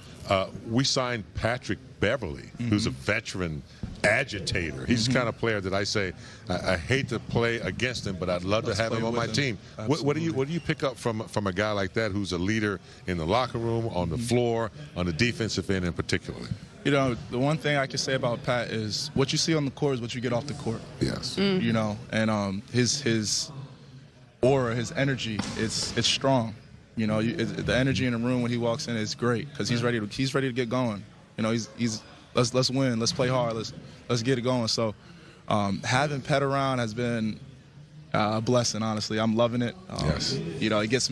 We signed Patrick Beverley, who's a veteran agitator. He's the kind of player that I say, I hate to play against him, but I'd love to have him on my team. What do you pick up from a guy like that who's a leader in the locker room, on the floor, on the defensive end in particular? You know, the one thing I can say about Pat is what you see on the court is what you get off the court. Yes. You know, and his aura, his energy, it's strong. You know, the energy in the room when he walks in is great because he's ready to get going. You know, he's let's win, let's play hard, let's get it going. So having Pat around has been A blessing, honestly. I'm loving it. Yes. You know, he gets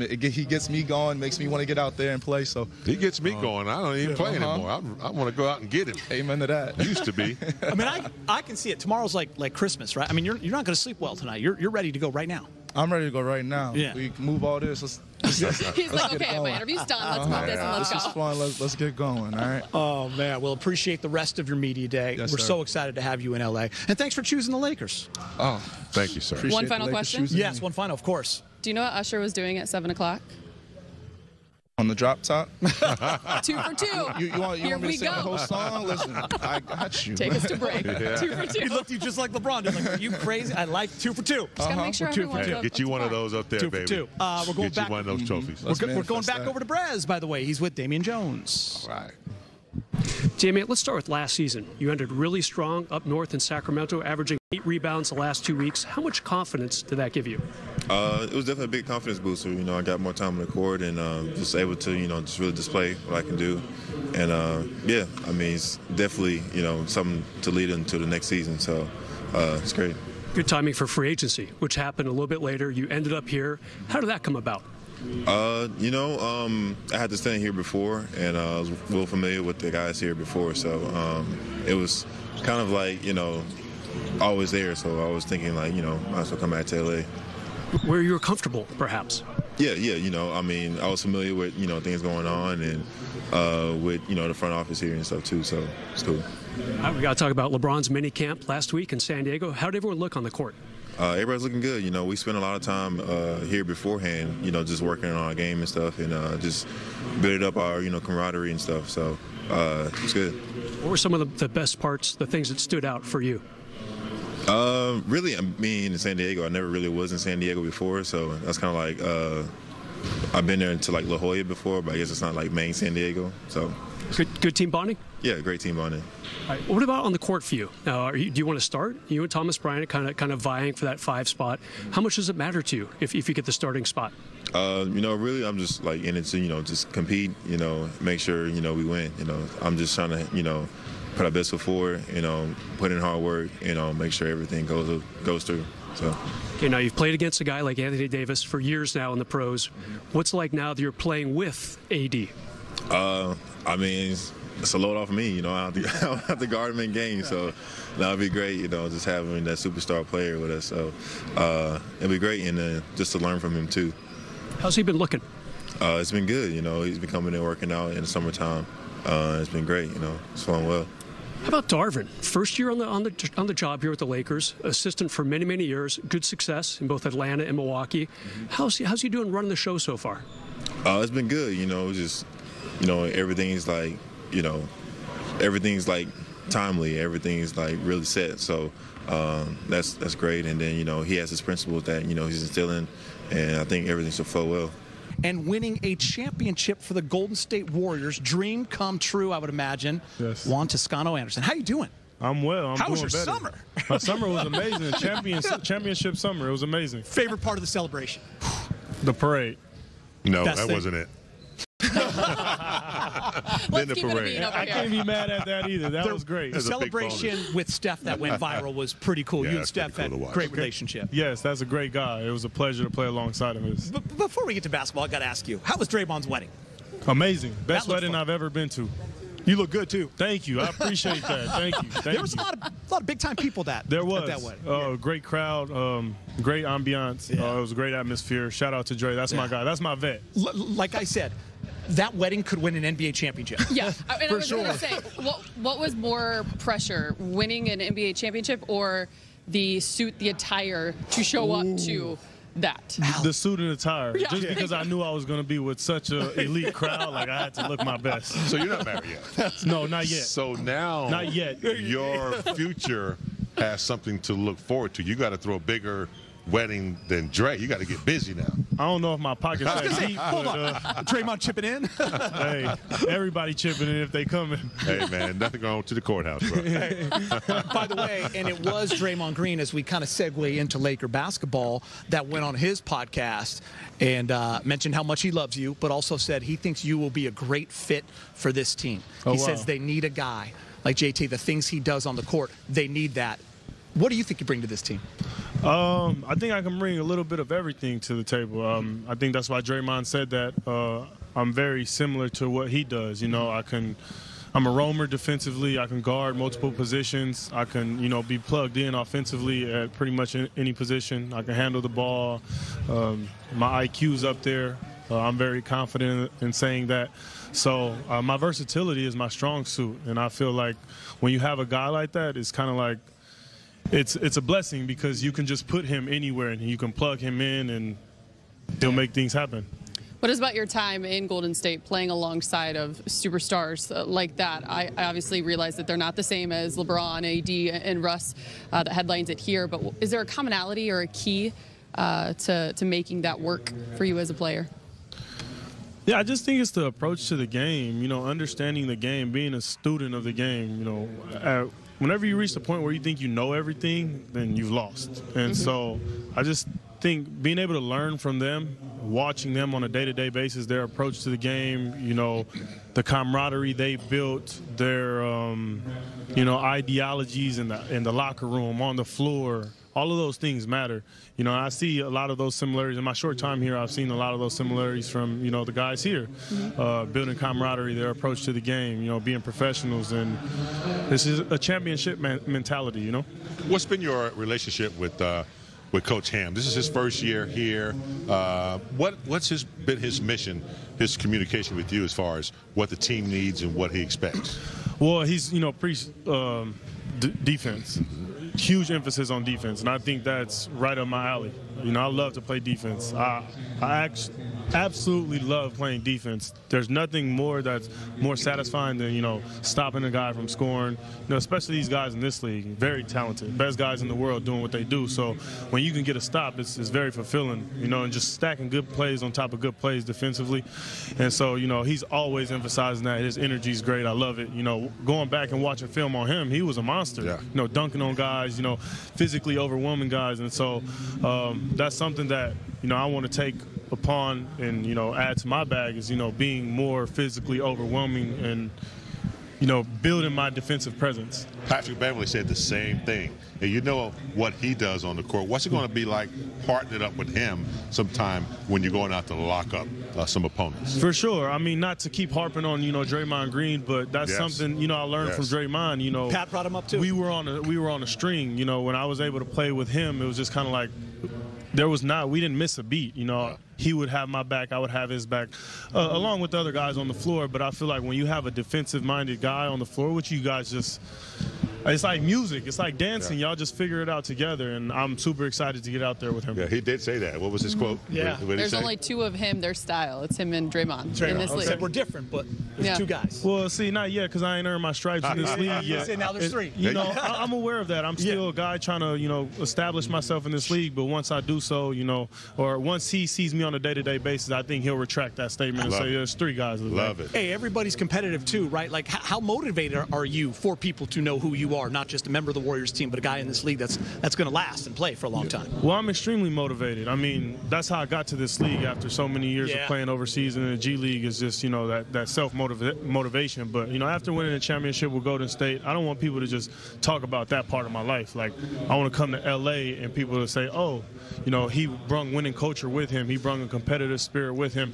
me going, makes me want to get out there and play. So he gets me going. I don't even play anymore. I want to go out and get him. Amen to that. Used to be. I mean, I can see it. Tomorrow's like Christmas, right? I mean, you're not going to sleep well tonight. You're ready to go right now. I'm ready to go right now. Yeah. We can move all this. He's like, okay, my interview's done. Let's move this and let's go. This is fun. Let's get going, all right? Oh, man. We'll appreciate the rest of your media day. Yes, We're sir. so excited to have you in L.A. And thanks for choosing the Lakers. Oh, thank you, sir. One final question? Yes, one final, of course. Do you know what Usher was doing at 7 o'clock? On the drop top? 2 for 2. You want Here me we to sing go. the whole song? Listen, I got you. Take us to break. 2 for 2. He looked at you just like LeBron. He's like, are you crazy? I like 2 for 2. Just gotta make sure We're 2 for everyone's 2. up Get you to one of par. those up there, 2 for baby. 2. We're going Get back. you one of those trophies. We're going back over to Brez, by the way. He's with Damian Jones. All right. Damian, let's start with last season. You ended really strong up north in Sacramento, averaging 8 rebounds the last 2 weeks. How much confidence did that give you? It was definitely a big confidence booster. You know, I got more time on the court and just able to, you know, just really display what I can do. And, yeah, I mean, it's definitely, you know, something to lead into the next season. So it's great. Good timing for free agency, which happened a little bit later. You ended up here. How did that come about? You know, I had to stand here before, and I was well familiar with the guys here before. So it was kind of like, you know, always there. So I was thinking, like, you know, might as well come back to L.A. Where you were comfortable, perhaps? Yeah, you know, I mean, I was familiar with, you know, things going on and with, you know, the front office here and stuff, too, so it's cool. We got to talk about LeBron's mini camp last week in San Diego. How did everyone look on the court? Everybody's looking good. You know, we spent a lot of time here beforehand, you know, just working on our game and stuff and just building up our, you know, camaraderie and stuff, so it's good. What were some of the best parts, the things that stood out for you? Really, I mean, in San Diego, I never really was in San Diego before, so that's kind of like, I've been there to like La Jolla before, but I guess it's not like main San Diego, so. Good team bonding? Yeah, great team bonding. All right, what about on the court for you? Now, do you want to start? You and Thomas Bryant kind of vying for that 5 spot. How much does it matter to you if you get the starting spot? You know, really, I'm just like in it to, you know, just compete, you know, make sure, you know, we win. You know, I'm just trying to, you know, put our best foot forward, you know, put in hard work, you know, make sure everything goes through. So. Okay, now you've played against a guy like Anthony Davis for years now in the pros. What's it like now that you're playing with AD? I mean, it's a load off of me, you know. I don't have to guard him in games, so that would be great, you know, just having that superstar player with us. So it'd be great, and just to learn from him too. How's he been looking? It's been good, you know. He's been coming in working out in the summertime. It's been great, you know. It's flowing well. How about Darvin? First year on the job here with the Lakers, assistant for many years, good success in both Atlanta and Milwaukee. How's he doing running the show so far? It's been good, you know. Just, you know, everything's like, you know, everything's like timely. Everything's like really set. So that's great. And then, you know, he has his principles that, you know, he's instilling, and I think everything should flow well. And winning a championship for the Golden State Warriors, dream come true, I would imagine. Yes. Juan Toscano-Anderson. How you doing? I'm well. How was your better. summer? My summer was amazing. Championship summer. It was amazing. Favorite part of the celebration? The parade. No, Best that thing. wasn't it. Then the parade. I can't be mad at that either. That was great. The celebration with Steph that went viral was pretty cool. Yeah, You and Steph had a great relationship. Yes, that's a great guy. It was a pleasure to play alongside him. But before we get to basketball, I got to ask you, how was Draymond's wedding? Amazing. Best That looked wedding fun. I've ever been to. You look good too. Thank you. I appreciate that. Thank you. There was a lot of big time people There at that was. wedding. Great crowd, great ambiance. It was a great atmosphere. Shout out to Dre. That's my guy. That's my vet. Like I said, that wedding could win an NBA championship. Yeah, and I For was sure. going to say, what was more pressure, winning an NBA championship or the suit, the attire to show up to that? The suit and attire. Yeah. Just because I knew I was going to be with such an elite crowd, like I had to look my best. So you're not married yet? No, not yet. So now, Not yet. Your future has something to look forward to. You got to throw a bigger wedding than Dre. You got to get busy now. I don't know if my pockets I was that gonna say, deep, hold but on. Draymond chipping in? hey, everybody chipping in if they coming. Hey, man, nothing going to the courthouse, bro. By the way, and it was Draymond Green, as we kind of segue into Laker basketball, that went on his podcast and mentioned how much he loves you, but also said he thinks you will be a great fit for this team. Oh, He wow. says they need a guy like JT. The things he does on the court, they need that. What do you think you bring to this team? I think I can bring a little bit of everything to the table. I think that's why Draymond said that. I'm very similar to what he does. You know, I'm a roamer defensively. I can guard multiple positions. I can, you know, be plugged in offensively at pretty much any position. I can handle the ball. My IQ's up there. I'm very confident in saying that. So my versatility is my strong suit, and I feel like when you have a guy like that, it's kind of like it's a blessing because you can just put him anywhere and you can plug him in and he'll make things happen. What is about your time in Golden State playing alongside of superstars like that? I obviously realize that they're not the same as LeBron, AD, and Russ, the headlines it here, but is there a commonality or a key to making that work for you as a player? Yeah, I just think it's the approach to the game, you know, understanding the game, being a student of the game. You know, whenever you reach the point where you think you know everything, then you've lost. And so I just think being able to learn from them, watching them on a day-to-day basis, their approach to the game, you know, the camaraderie they built, their, you know, ideologies in the locker room, on the floor, all of those things matter. You know, I see a lot of those similarities. In my short time here, I've seen a lot of those similarities from, you know, the guys here, building camaraderie, their approach to the game, you know, being professionals. And this is a championship mentality, you know. What's been your relationship with Coach Ham? This is his first year here. What's been his mission, his communication with you as far as what the team needs and what he expects? Well, he's, you know, defense. Huge emphasis on defense, and I think that's right up my alley. You know, I love to play defense. I absolutely love playing defense. There's nothing more that's more satisfying than, you know, stopping a guy from scoring. You know, especially these guys in this league, very talented, best guys in the world doing what they do. So when you can get a stop, it's very fulfilling, you know, and just stacking good plays on top of good plays defensively. And so, you know, he's always emphasizing that. His energy's great. I love it. You know, going back and watching film on him, he was a monster. Yeah. You know, dunking on guys, you know, physically overwhelming guys. And so that's something that, you know, I want to take upon and, you know, add to my bag is, you know, being more physically overwhelming and, you know, building my defensive presence. Patrick Beverley said the same thing. And you know what he does on the court. What's it going to be like partnering up with him sometime when you're going out to lock up some opponents? For sure. I mean, not to keep harping on, you know, Draymond Green, but that's something, you know, I learned from Draymond. You know, Pat brought him up too. We were on a string. You know, when I was able to play with him, it was just kind of like we didn't miss a beat. You know, he would have my back, I would have his back, along with the other guys on the floor. But I feel like when you have a defensive-minded guy on the floor with you guys, it's like music. It's like dancing. Y'all just figure it out together, and I'm super excited to get out there with him. Yeah, he did say that. What was his quote? Yeah. There's only two of him, their style. It's him and Draymond in this league. We're different, but there's two guys. Well, see, not yet, because I ain't earned my stripes in this league yet. Say now there's three. You know, I'm aware of that. I'm still a guy trying to, you know, establish myself in this league, but once I do so, you know, or once he sees me on a day-to-day basis, I think he'll retract that statement and say there's three guys. Love it. Hey, everybody's competitive too, right? Like, how motivated are you for people to know who you are, not just a member of the Warriors team, but a guy in this league that's going to last and play for a long time? Well, I'm extremely motivated. I mean, that's how I got to this league after so many years of playing overseas in the G League is just, you know, that self-motivation. But, you know, after winning a championship with Golden State, I don't want people to just talk about that part of my life. Like, I want to come to L.A. and people to say, oh, you know, he brung winning culture with him. He brung a competitive spirit with him.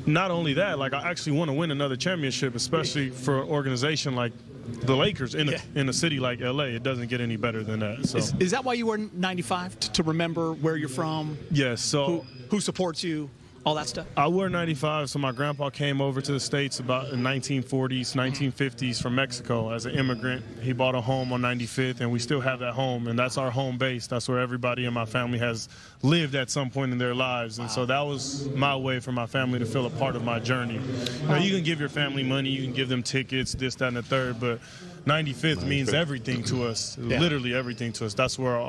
Not only that, like, I actually want to win another championship, especially for an organization like the Lakers in a city like L.A. It doesn't get any better than that. So is that why you wear 95 to remember where you're from? Yes. So who supports you? All that stuff? I wear 95, so my grandpa came over to the States about in 1940s, 1950s from Mexico as an immigrant. He bought a home on 95th, and we still have that home, and that's our home base. That's where everybody in my family has lived at some point in their lives, and so that was my way for my family to feel a part of my journey. You know, you can give your family money, you can give them tickets, this, that, and the third, but 95th means everything to us, literally everything to us. That's where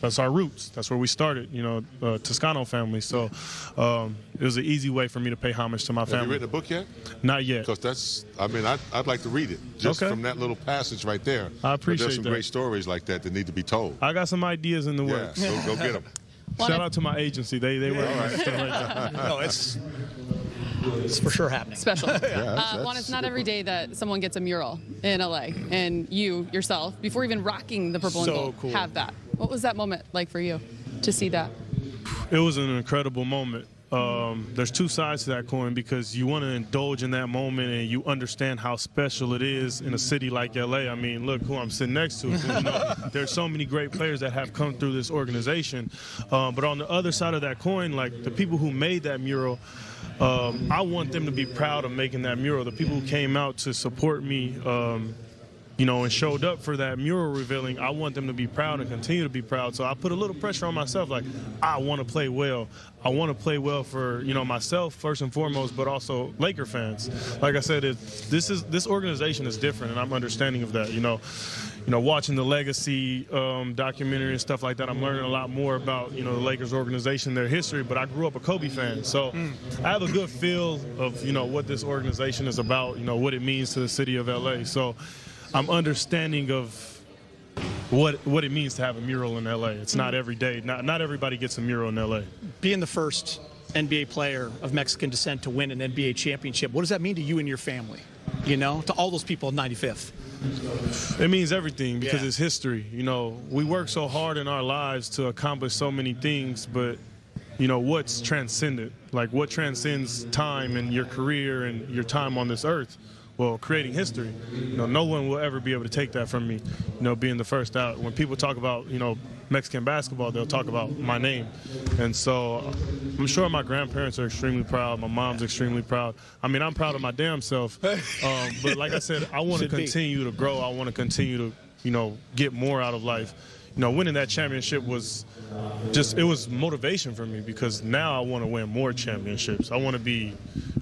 that's our roots. That's where we started, you know, Toscano family. So it was an easy way for me to pay homage to my family. Have you written a book yet? Not yet. Because that's, I mean, I'd like to read it. Just from that little passage right there. I appreciate there's some great stories like that need to be told. I got some ideas in the works. Go get them. Shout out to my agency. They were all right. No, it's for sure happening. Special. Juan, it's not every day that someone gets a mural in LA, and you yourself, before even rocking the purple and gold, have that. What was that moment like for you to see that? It was an incredible moment. There's two sides to that coin because you want to indulge in that moment and you understand how special it is in a city like LA. I mean, look who I'm sitting next to. You know, there's so many great players that have come through this organization. But on the other side of that coin, like the people who made that mural, I want them to be proud of making that mural. The people who came out to support me, you know, and showed up for that mural revealing, I want them to be proud and continue to be proud. So I put a little pressure on myself, like, I want to play well. I want to play well for, you know, myself first and foremost, but also Laker fans. Like I said, this organization is different, and I'm understanding of that. You know, watching the Legacy documentary and stuff like that, I'm learning a lot more about, you know, the Lakers organization, their history. But I grew up a Kobe fan, so I have a good feel of, you know, what this organization is about, you know, what it means to the city of LA. So I'm understanding of what it means to have a mural in LA. It's not every day. Not everybody gets a mural in LA. Being the first NBA player of Mexican descent to win an NBA championship, what does that mean to you and your family? You know, to all those people in 95th? It means everything because it's history. You know, we work so hard in our lives to accomplish so many things, but, you know, what's transcendent? Like, what transcends time and your career and your time on this earth? Well, creating history. You know, no one will ever be able to take that from me, you know, being the first out. When people talk about, you know, Mexican basketball, they'll talk about my name. And so I'm sure my grandparents are extremely proud. My mom's extremely proud. I mean, I'm proud of my damn self. But like I said, I want to continue to grow. I want to continue to, you know, get more out of life. You know, winning that championship was just, it was motivation for me because now I want to win more championships. I want to be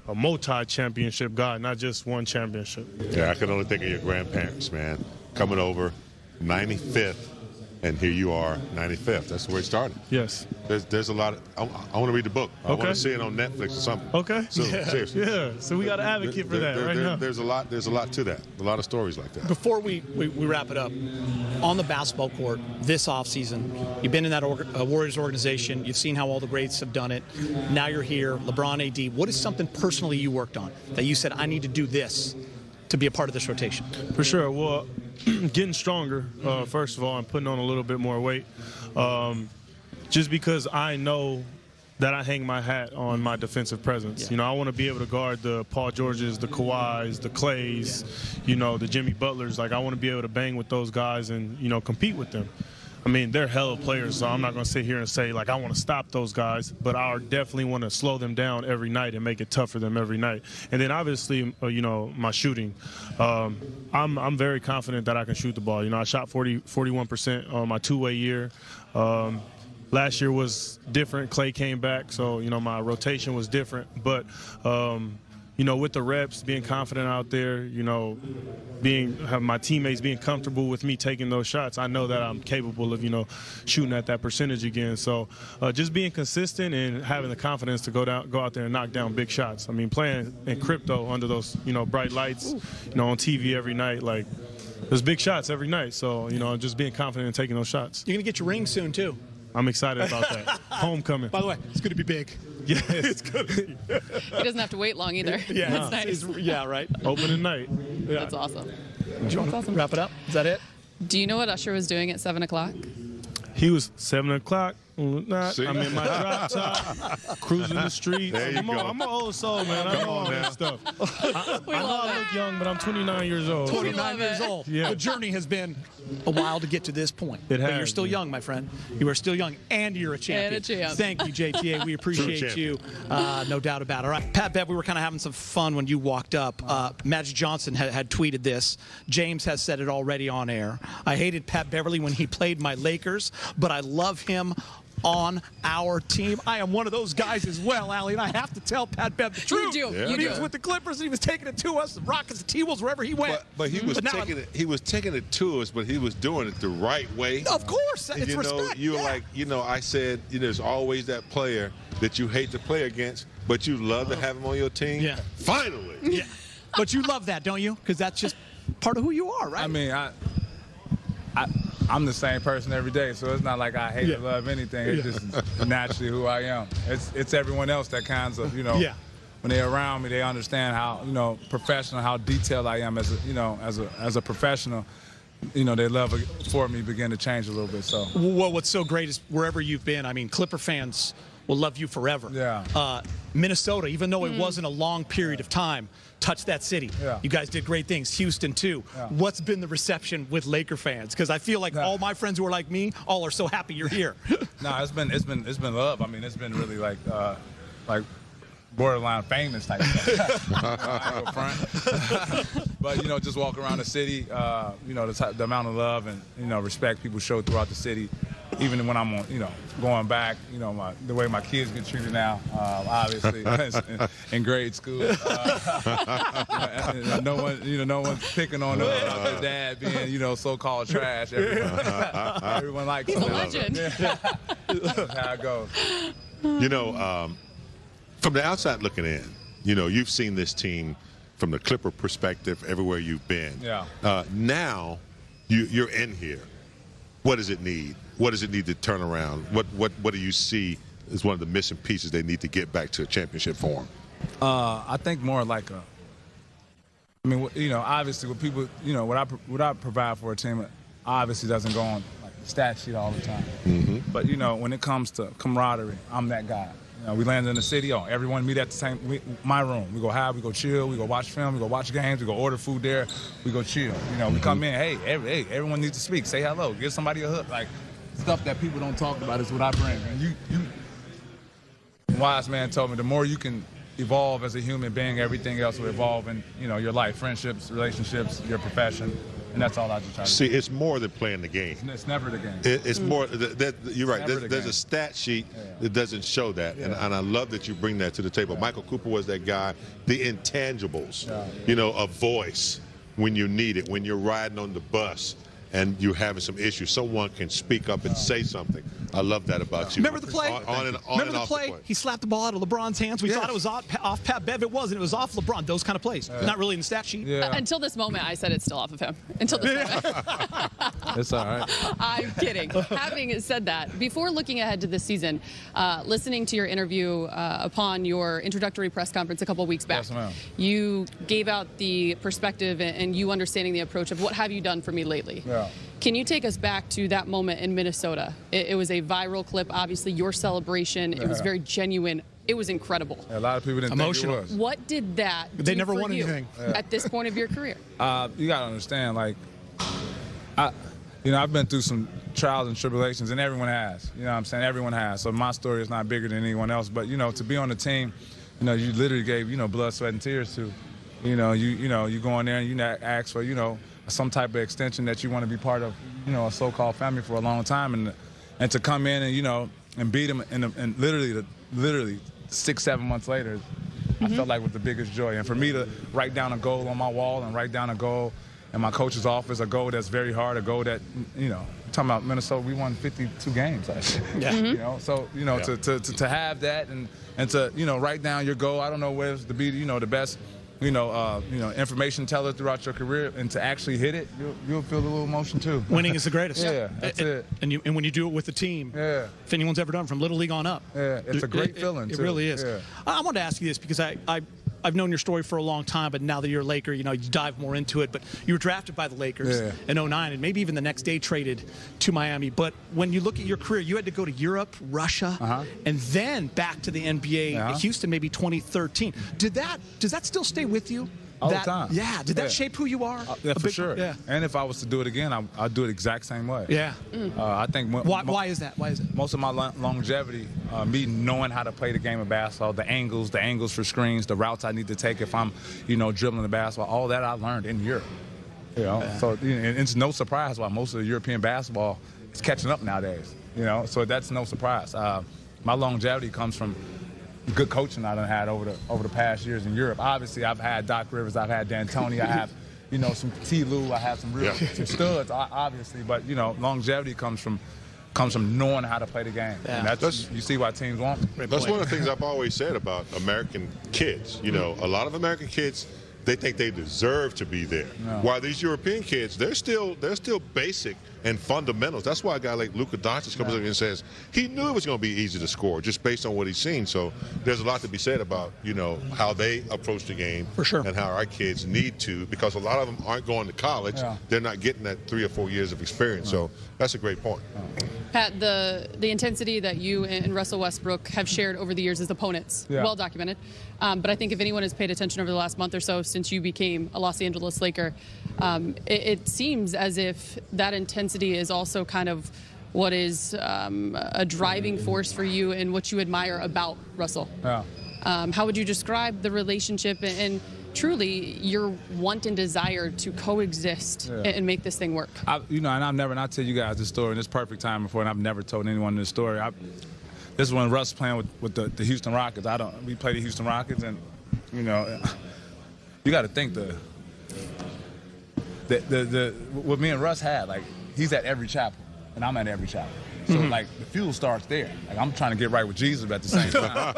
a multi-championship guy, not just one championship. Yeah, I can only think of your grandparents, man, coming over 95th, and here you are, 95th. That's where it started. Yes. There's a lot of, I want to read the book. I want to see it on Netflix or something. Okay. So, seriously. Yeah, so we got to advocate for that right now. There's a lot to that, a lot of stories like that. Before we wrap it up, on the basketball court this offseason, you've been in that Warriors organization. You've seen how all the greats have done it. Now you're here, LeBron, AD. What is something personally you worked on that you said, I need to do this to be a part of this rotation? For sure. Well, getting stronger, first of all, and putting on a little bit more weight. Just because I know that I hang my hat on my defensive presence. You know, I want to be able to guard the Paul Georges, the Kawhis, the Clays, you know, the Jimmy Butlers. Like, I want to be able to bang with those guys and, you know, compete with them. I mean, they're hell of players, so I'm not going to sit here and say, like, I want to stop those guys, but I definitely want to slow them down every night and make it tough for them every night. And then, obviously, you know, my shooting. I'm very confident that I can shoot the ball. You know, I shot 41% on my two-way year. Last year was different. Clay came back, so, you know, my rotation was different. But, you know, with the reps, being confident out there, you know, have my teammates being comfortable with me taking those shots, I know that I'm capable of, you know, shooting at that percentage again. So just being consistent and having the confidence to go out there and knock down big shots. I mean, playing in crypto under those, you know, bright lights, you know, on TV every night, like, there's big shots every night. So, you know, just being confident in taking those shots. You're going to get your ring soon, too. I'm excited about that. Homecoming. By the way, it's going to be big. Yeah, it's good. He doesn't have to wait long either. Yeah, that's nice. Yeah, right. Opening night. Yeah. That's awesome. Do you want to wrap it up? Is that it? Do you know what Usher was doing at 7 o'clock? He was 7 o'clock. I'm in my drop top, cruising the streets. I'm an old soul, man. I know all that stuff. I know I look young, but I'm 29 years old. 29 years old. Yeah. The journey has been a while to get to this point. But you're still young, my friend. You are still young, and you're a champion. And a champ. Thank you, JTA. We appreciate you. No doubt about it. All right, Pat Bev, we were kind of having some fun when you walked up. Magic Johnson had tweeted this. James has said it already on air. I hated Pat Beverley when he played my Lakers, but I love him on our team. I am one of those guys as well, Allie, and I have to tell Pat Bev the truth. You do. Yeah. When he was with the Clippers and he was taking it to us, the Rockets, the T-Wolves, wherever he went. But he was taking it to us, but he was doing it the right way. Of course, and it's respect. You were like, you know, I said, you know, there's always that player that you hate to play against, but you love to have him on your team. Yeah. Finally. Yeah. But you love that, don't you? Because that's just part of who you are, right? I mean, I'm the same person every day, so it's not like I hate or love anything. It's just naturally who I am. It's everyone else that kinds of, you know, when they're around me, they understand how, you know, professional, how detailed I am as a, you know, as a professional. their love for me began to change a little bit. So, well, what's so great is wherever you've been, I mean, Clipper fans will love you forever. Yeah. Minnesota, even though it wasn't a long period of time, touched that city. Yeah. You guys did great things. Houston, too. Yeah. What's been the reception with Laker fans? Because I feel like all my friends who are like me, all are so happy you're here. No, it's been love. I mean, it's been really like borderline famous type stuff. I go front. But just walk around the city, the amount of love and respect people show throughout the city. Even when I'm on, going back, the way my kids get treated now, obviously in grade school. No one's picking on their dad being, so-called trash. Everyone likes him. He's a legend. That's how it goes. From the outside looking in, you've seen this team from the Clipper perspective everywhere you've been. Yeah. Now you're in here. What does it need? What does it need to turn around? What do you see as one of the missing pieces they need to get back to a championship form? I think more like obviously what people, what I provide for a team obviously doesn't go on like the stat sheet all the time. Mm-hmm. But, when it comes to camaraderie, I'm that guy. We land in the city, everyone meet at the same, my room. We go high, we go chill, we go watch film, we go watch games, we go order food there, we go chill. We come in, hey, everyone needs to speak, say hello, give somebody a hook. Like, stuff that people don't talk about is what I bring. And wise man told me the more you can evolve as a human being, everything else will evolve in, your life, friendships, relationships, your profession. And that's all I just try to see. It's more than playing the game. It's never the game. It's more. You're right. There's a stat sheet that doesn't show that, and I love that you bring that to the table. Michael Cooper was that guy. The intangibles, a voice when you need it, when you're riding on the bus and you're having some issues, someone can speak up and say something. I love that about you. Remember the play? Remember the play? He slapped the ball out of LeBron's hands. We thought it was off Pat Bev. It wasn't. It was off LeBron. Those kind of plays. Not really in the stat sheet. Until this moment, I said it's still off of him. Until this moment. It's all right. I'm kidding. Having said that, before looking ahead to this season, listening to your interview upon your introductory press conference a couple weeks back, you gave out the perspective and you understanding the approach of what have you done for me lately. Yeah. Can you take us back to that moment in Minnesota? It was a viral clip, obviously, your celebration. It was very genuine. It was incredible. A lot of people didn't think it was. What did that They do never for won you anything. at this point of your career? You got to understand, I've been through some trials and tribulations, and everyone has. You know what I'm saying? Everyone has. So my story is not bigger than anyone else. But, to be on the team, you literally gave, blood, sweat, and tears to. You go in there and you ask for, some type of extension that you want to be part of, a so-called family for a long time, and to come in and and beat them and literally 6-7 months later, I felt like with the biggest joy. And for me to write down a goal on my wall and write down a goal in my coach's office, a goal that's very hard, a goal that talking about Minnesota, we won 52 games last year. So to have that and to write down your goal, I don't know where to be the best. Information teller throughout your career, and to actually hit it, you'll feel a little emotion too. Winning is the greatest. Yeah, that's it. And when you do it with the team, if anyone's ever done it, from Little League on up, it's a great feeling. It really is. Yeah. I wanted to ask you this because I've known your story for a long time, but now that you're a Laker, you dive more into it. But you were drafted by the Lakers in 2009, and maybe even the next day traded to Miami. But when you look at your career, you had to go to Europe, Russia, and then back to the NBA, Houston, maybe 2013. Does that still stay with you? All the time. Yeah. Did that shape who you are? Yeah, for sure. Yeah. And if I was to do it again, I'd do it exact same way. Yeah. I think. Why is that? Most of my longevity, me knowing how to play the game of basketball, the angles for screens, the routes I need to take if I'm, dribbling the basketball, all that I learned in Europe. So it's no surprise why most of the European basketball is catching up nowadays. So that's no surprise. My longevity comes from good coaching I done had over the past years in Europe. Obviously, I've had Doc Rivers, I've had D'Antoni, I have, some T. Lue, I have some real some studs, obviously. But longevity comes from knowing how to play the game. Yeah. And you see why teams want. That's one of the things I've always said about American kids. A lot of American kids they think they deserve to be there. No. While these European kids, they're still basic and fundamentals. That's why a guy like Luka Doncic comes up and says he knew it was going to be easy to score just based on what he's seen. So there's a lot to be said about, you know, how they approach the game for sure, and how our kids need to, because a lot of them aren't going to college. Yeah. They're not getting that 3 or 4 years of experience. So that's a great point. Pat, the intensity that you and Russell Westbrook have shared over the years as opponents, well documented. But I think if anyone has paid attention over the last month or so since you became a Los Angeles Laker, it seems as if that intensity is also kind of what is a driving force for you and what you admire about Russell. Yeah. How would you describe the relationship and truly your want and desire to coexist and make this thing work? You know, and I tell you guys this story, and it's perfect time before, and I've never told anyone this story. This is when Russ playing with the Houston Rockets. We play the Houston Rockets, and you know, you got to think what me and Russ had, like, he's at every chapel, and I'm at every chapel. So, like, the fuel starts there. Like, I'm trying to get right with Jesus at the same time.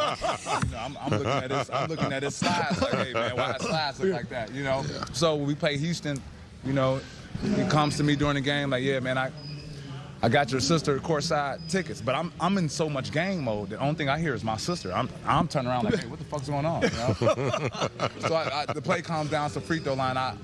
You know, I'm looking at his slides like, hey, man, why his slides look like that, you know? So when we play Houston, you know, he comes to me during the game like, yeah, man, I got your sister courtside tickets, but I'm in so much game mode. The only thing I hear is my sister. I'm turning around like, hey, what the fuck's going on? You know? So the play comes down to the free throw line. I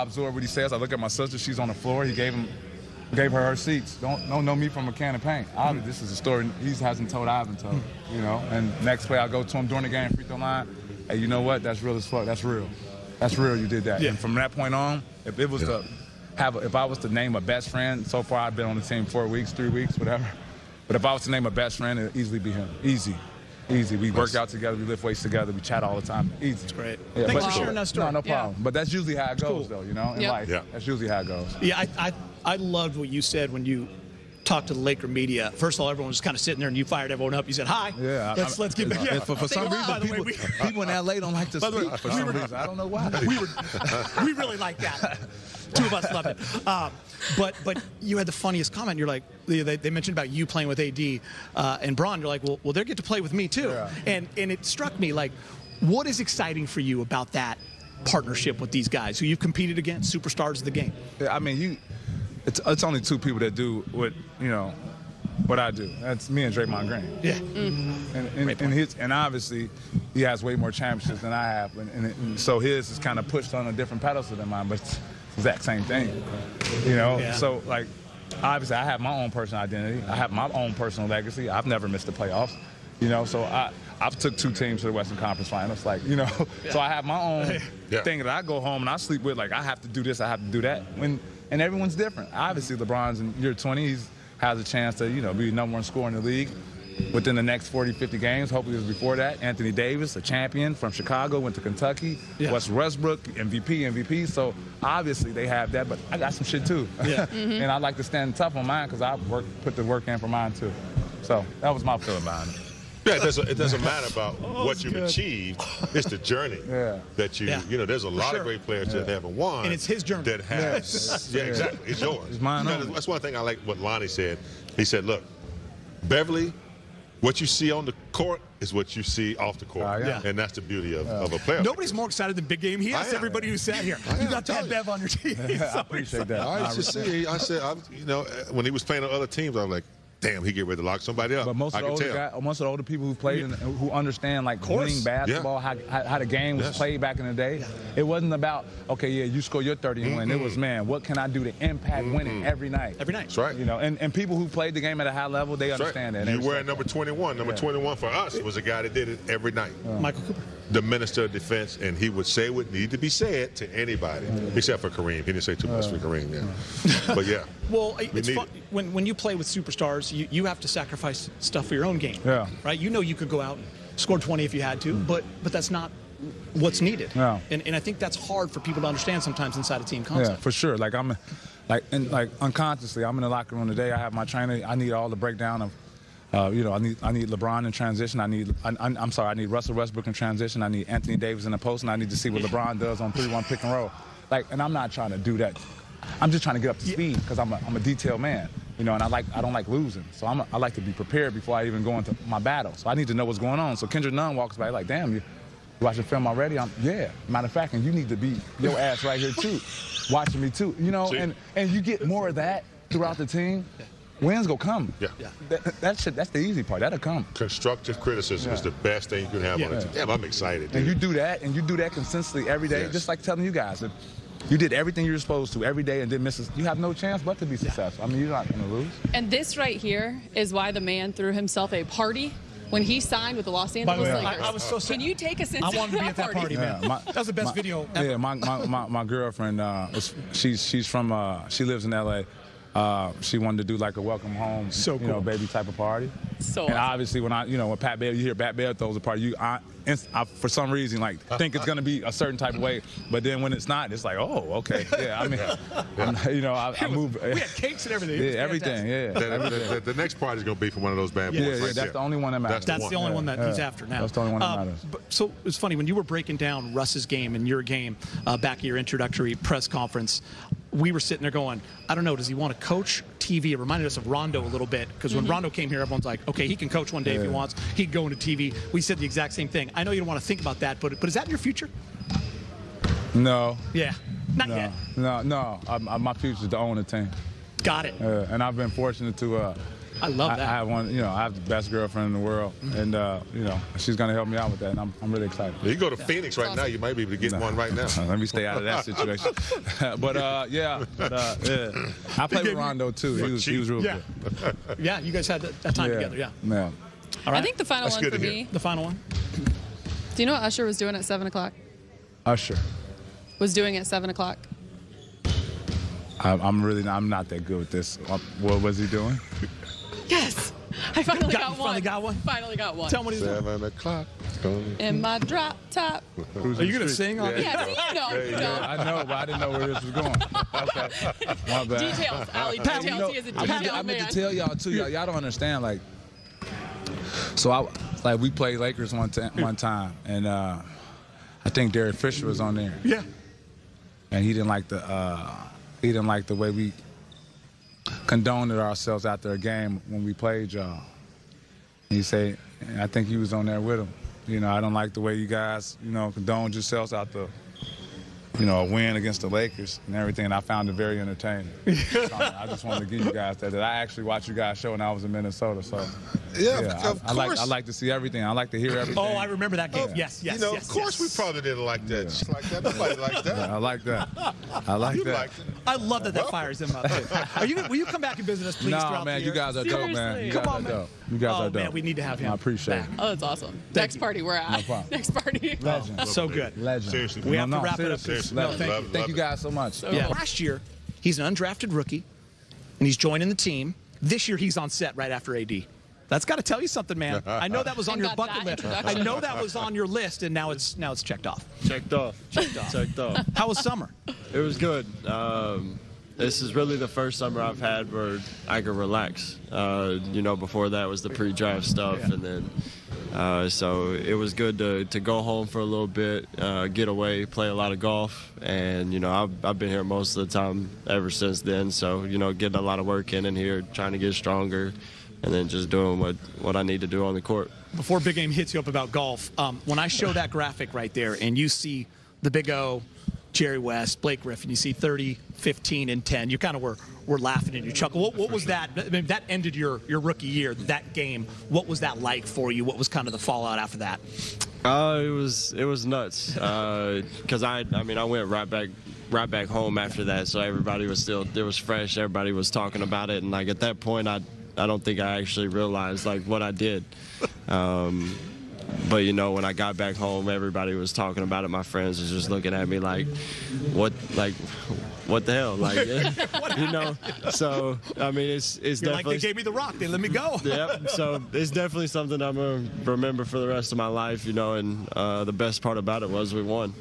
absorb what he says. I look at my sister. She's on the floor. He gave her seats. Don't know me from a can of paint. This is a story he hasn't told. I haven't told. You know. And next play, I go to him during the game, free throw line. Hey, you know what? That's real as fuck. That's real. That's real. You did that. Yeah. And from that point on, if it was if I was to name a best friend, so far I've been on the team 4 weeks, 3 weeks, whatever. But if I was to name a best friend, it'd easily be him. Easy. We work out together, we lift weights together, we chat all the time. Easy. It's great. Yeah, Thanks for sharing that story. No problem. But that's usually how it goes, though, you know, in life. Yeah. That's usually how it goes. Yeah, I loved what you said when you talked to the Laker media. First of all, everyone was kind of sitting there, and you fired everyone up. You said, hi. Yeah. Let's get back. Yeah. For some reason, people in L.A. don't like to speak for some reason. I don't know why. We really like that. Two of us love it. But you had the funniest comment. You're like, they mentioned about you playing with AD and Bron. You're like, well, they get to play with me too. Yeah. And it struck me, like, what is exciting for you about that partnership with these guys who you've competed against, superstars of the game? Yeah, I mean, it's only two people that do what I do. That's me and Draymond Green. Yeah. Mm-hmm. And obviously he has way more championships than I have, and so his is kind of pushed on a different pedestal than mine, but it's the exact same thing, you know. Yeah. So, like, obviously I have my own personal identity. I have my own personal legacy. I've never missed the playoffs, you know. So I've took 2 teams to the Western Conference Finals, like, you know. Yeah. So I have my own thing that I go home and I sleep with. Like, I have to do this, I have to do that. And everyone's different. Obviously, LeBron's in year 20, he has a chance to, you know, be the #1 scorer in the league within the next 40, 50 games. Hopefully it was before that. Anthony Davis, a champion from Chicago, went to Kentucky. Yeah. Westbrook, MVP. So obviously they have that, but I got some shit too. Yeah. Mm-hmm. And I like to stand tough on mine because I put the work in for mine too. So that was my feeling behind it. Yeah, it doesn't matter about what you've achieved. It's the journey that you know, there's a lot of great players that haven't won. And it's his journey. That has. Yeah, exactly. It's yours. It's mine. That's one thing I like what Lonnie said. He said, look, Beverley, what you see on the court is what you see off the court. And that's the beauty of a player. Nobody's more excited than Big Game. He asked everybody who sat here. You got that Bev on your team. I appreciate that. I said, you know, when he was playing on other teams, I was like, damn, he get ready to lock somebody up. But most of the older people who played and who understand, like, winning basketball, how the game was played back in the day, it wasn't about, okay, yeah, you score your 30 and win. It was, man, what can I do to impact winning every night? Every night. That's right. You know, and people who played the game at a high level, they understand that. You wear number 21. Number 21 for us was a guy that did it every night. Michael Cooper. The minister of defense, and he would say what needed to be said to anybody, except for Kareem. He didn't say too much for Kareem, But yeah. Well, it's fun. When you play with superstars, you have to sacrifice stuff for your own game. Yeah. Right? You know you could go out and score 20 if you had to, but that's not what's needed. Yeah. And I think that's hard for people to understand sometimes inside a team concept. Yeah, for sure. Like, unconsciously, I'm in the locker room today. I have my trainer. I need all the breakdown of, you know, I need LeBron in transition. I need Russell Westbrook in transition. I need Anthony Davis in the post, and I need to see what LeBron does on 3-1 pick and roll. Like, and I'm not trying to do that. I'm just trying to get up to speed because I'm a detailed man, you know, and I don't like losing. So I like to be prepared before I even go into my battle. So I need to know what's going on. So Kendrick Nunn walks by like, damn, You watching film already? Yeah. Matter of fact, and you need to be your ass right here too, watching me too. You know, and you get more of that throughout the team. Wins go come. Yeah. That's the easy part. That'll come. Constructive criticism is the best thing you can have on a team. Damn, I'm excited, dude. And you do that consistently every day, just like telling you guys. If you did everything you're supposed to every day and didn't miss it, you have no chance but to be successful. I mean, you're not going to lose. And this right here is why the man threw himself a party when he signed with the Los Angeles Lakers. I was so sad. Can you take us into I wanted to be at that party, man. That was the best video ever. Yeah, my girlfriend, she's from, she lives in L.A., she wanted to do like a welcome home, baby type of party. So and obviously when Pat Bear, you hear Pat Bear throws a party, I for some reason think it's gonna be a certain type of way, but then when it's not, it's like, oh, okay, yeah. I mean, I move. We had cakes and everything. Yeah, everything. Yeah. The next party is gonna be from one of those bad boys. Yeah, that's the only one that matters. That's the only one that he's after now. That's the only one that matters. So it's funny when you were breaking down Russ's game and your game back at your introductory press conference. We were sitting there going, I don't know, does he want to coach TV? It reminded us of Rondo a little bit, because when Rondo came here, everyone's like, okay, he can coach one day if he wants. He can go into TV. We said the exact same thing. I know you don't want to think about that, but is that in your future? No. Yeah. Not yet. No. My future is to own a team. Got it. And I've been fortunate to. I love that. I have one. I have the best girlfriend in the world, and she's gonna help me out with that, and I'm really excited. You go to Phoenix right now, you might be able to get one right now. Let me stay out of that situation. but I played with Rondo too. He was real good. Yeah, you guys had that time together. Yeah. All right. I think the final one for me. The final one. Do you know what Usher was doing at 7 o'clock? Usher was doing at 7 o'clock. I'm not that good with this. What was he doing? Yes, I finally got one. Finally got one. Finally got one. Tell me what he's doing. 7 o'clock. In my drop top. Are you gonna sing on? Yeah, you know. I know, but I didn't know where this was going. Okay, my bad. Details, Allie. Details. He is a detail man. I meant to tell y'all too. Y'all don't understand. So we played Lakers one time, and I think Derek Fisher was on there. Yeah. And he didn't like the way we condoned ourselves after a game when we played y'all. He said, I think he was on there with him. I don't like the way you guys, condoned yourselves after, a win against the Lakers and everything. And I found it very entertaining. So I just wanted to give you guys that. I actually watched you guys show when I was in Minnesota. So of I like to see everything. I like to hear everything. Oh, I remember that game. Yes. Of course we probably didn't like that. Just like that. Nobody liked that. I like that. I like that. Liked it. I love that fires him up. Will you come back and visit us, please? No, man, you guys are dope, man. You guys are dope. You guys are dope. Man, we need to have him. I appreciate it. Oh, that's awesome. Next party we're at. No problem. Next party. Legend. So good. Legend. Seriously. We have to wrap it up. Thank you guys so much. Last year, he's an undrafted rookie, and he's joining the team. This year, he's on set right after AD. That's got to tell you something, man. I know that was on your bucket list. I know that was on your list, and now it's checked off. Checked off. How was summer? It was good. This is really the first summer I've had where I could relax. Before that was the pre-draft stuff, and then so it was good to go home for a little bit, get away, play a lot of golf, and I've been here most of the time ever since then. So getting a lot of work in here, trying to get stronger, and then just doing what I need to do on the court. Before Big Game hits you up about golf, when I show that graphic right there, and you see the Big O, Jerry West, Blake Griffin, you see 30, 15, and 10. You kind of were laughing and you chuckle. What was that? I mean, that ended your rookie year, that game. What was that like for you? What was kind of the fallout after that? It was nuts. Because I went right back home after that. So everybody was it was fresh. Everybody was talking about it. And at that point, I don't think I actually realized what I did. But when I got back home, everybody was talking about it. My friends was just looking at me what the hell, So it's You're definitely they gave me the rock. They let me go. Yep. So it's definitely something I'm gonna remember for the rest of my life. And the best part about it was we won.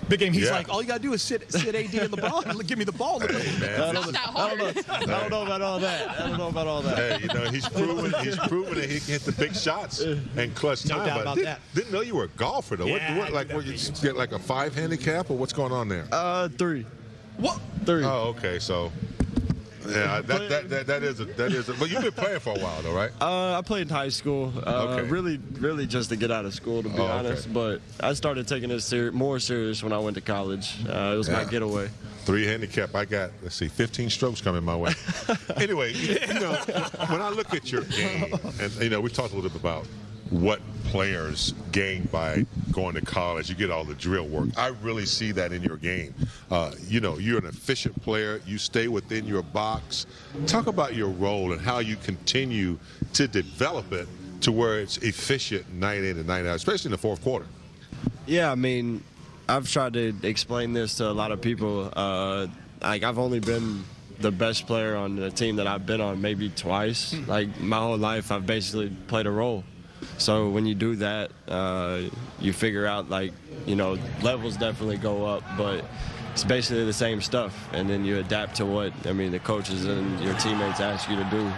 Big Game, he's like, all you got to do is sit AD and LeBron and give me the ball. I don't know about all that. Hey, he's proven that he can hit the big shots and clutch time. No doubt about that. Didn't know you were a golfer, though. Yeah, what you get a 5 handicap, or what's going on there? 3. What? 3. Oh, okay. So Yeah, that is a. But you've been playing for a while, though, right? I played in high school. Okay. Really just to get out of school, to be honest. But I started taking it more serious when I went to college. It was my getaway. 3 handicap. I got, let's see, 15 strokes coming my way. Anyway, when I look at your game, and we talked a little bit about what players gain by going to college. You get all the drill work. I really see that in your game. You're an efficient player. You stay within your box. Talk about your role and how you continue to develop it to where it's efficient night in and night out, especially in the fourth quarter. Yeah, I mean, I've tried to explain this to a lot of people. I've only been the best player on the team that I've been on maybe twice. Like, my whole life, I've basically played a role. So when you do that, you figure out, levels definitely go up, but it's basically the same stuff. And then you adapt to what, the coaches and your teammates ask you to do.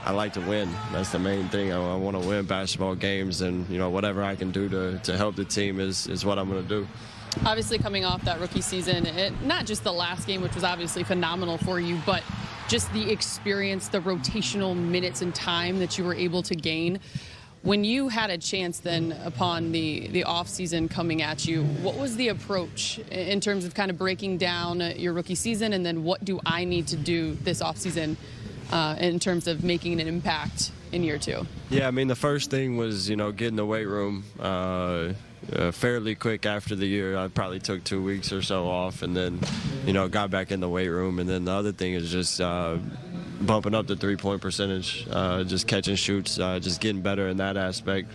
I like to win. That's the main thing. I want to win basketball games, and, whatever I can do to help the team is what I'm going to do. Obviously, coming off that rookie season, not just the last game, which was obviously phenomenal for you, but just the experience, the rotational minutes and time that you were able to gain. When you had a chance then upon the offseason coming at you, what was the approach in terms of kind of breaking down your rookie season, and then what do I need to do this offseason in terms of making an impact in year 2? Yeah, the first thing was, get in the weight room. Fairly quick after the year. I probably took 2 weeks or so off, and then, got back in the weight room. And then the other thing is just bumping up the three-point percentage, just catching shoots, just getting better in that aspect.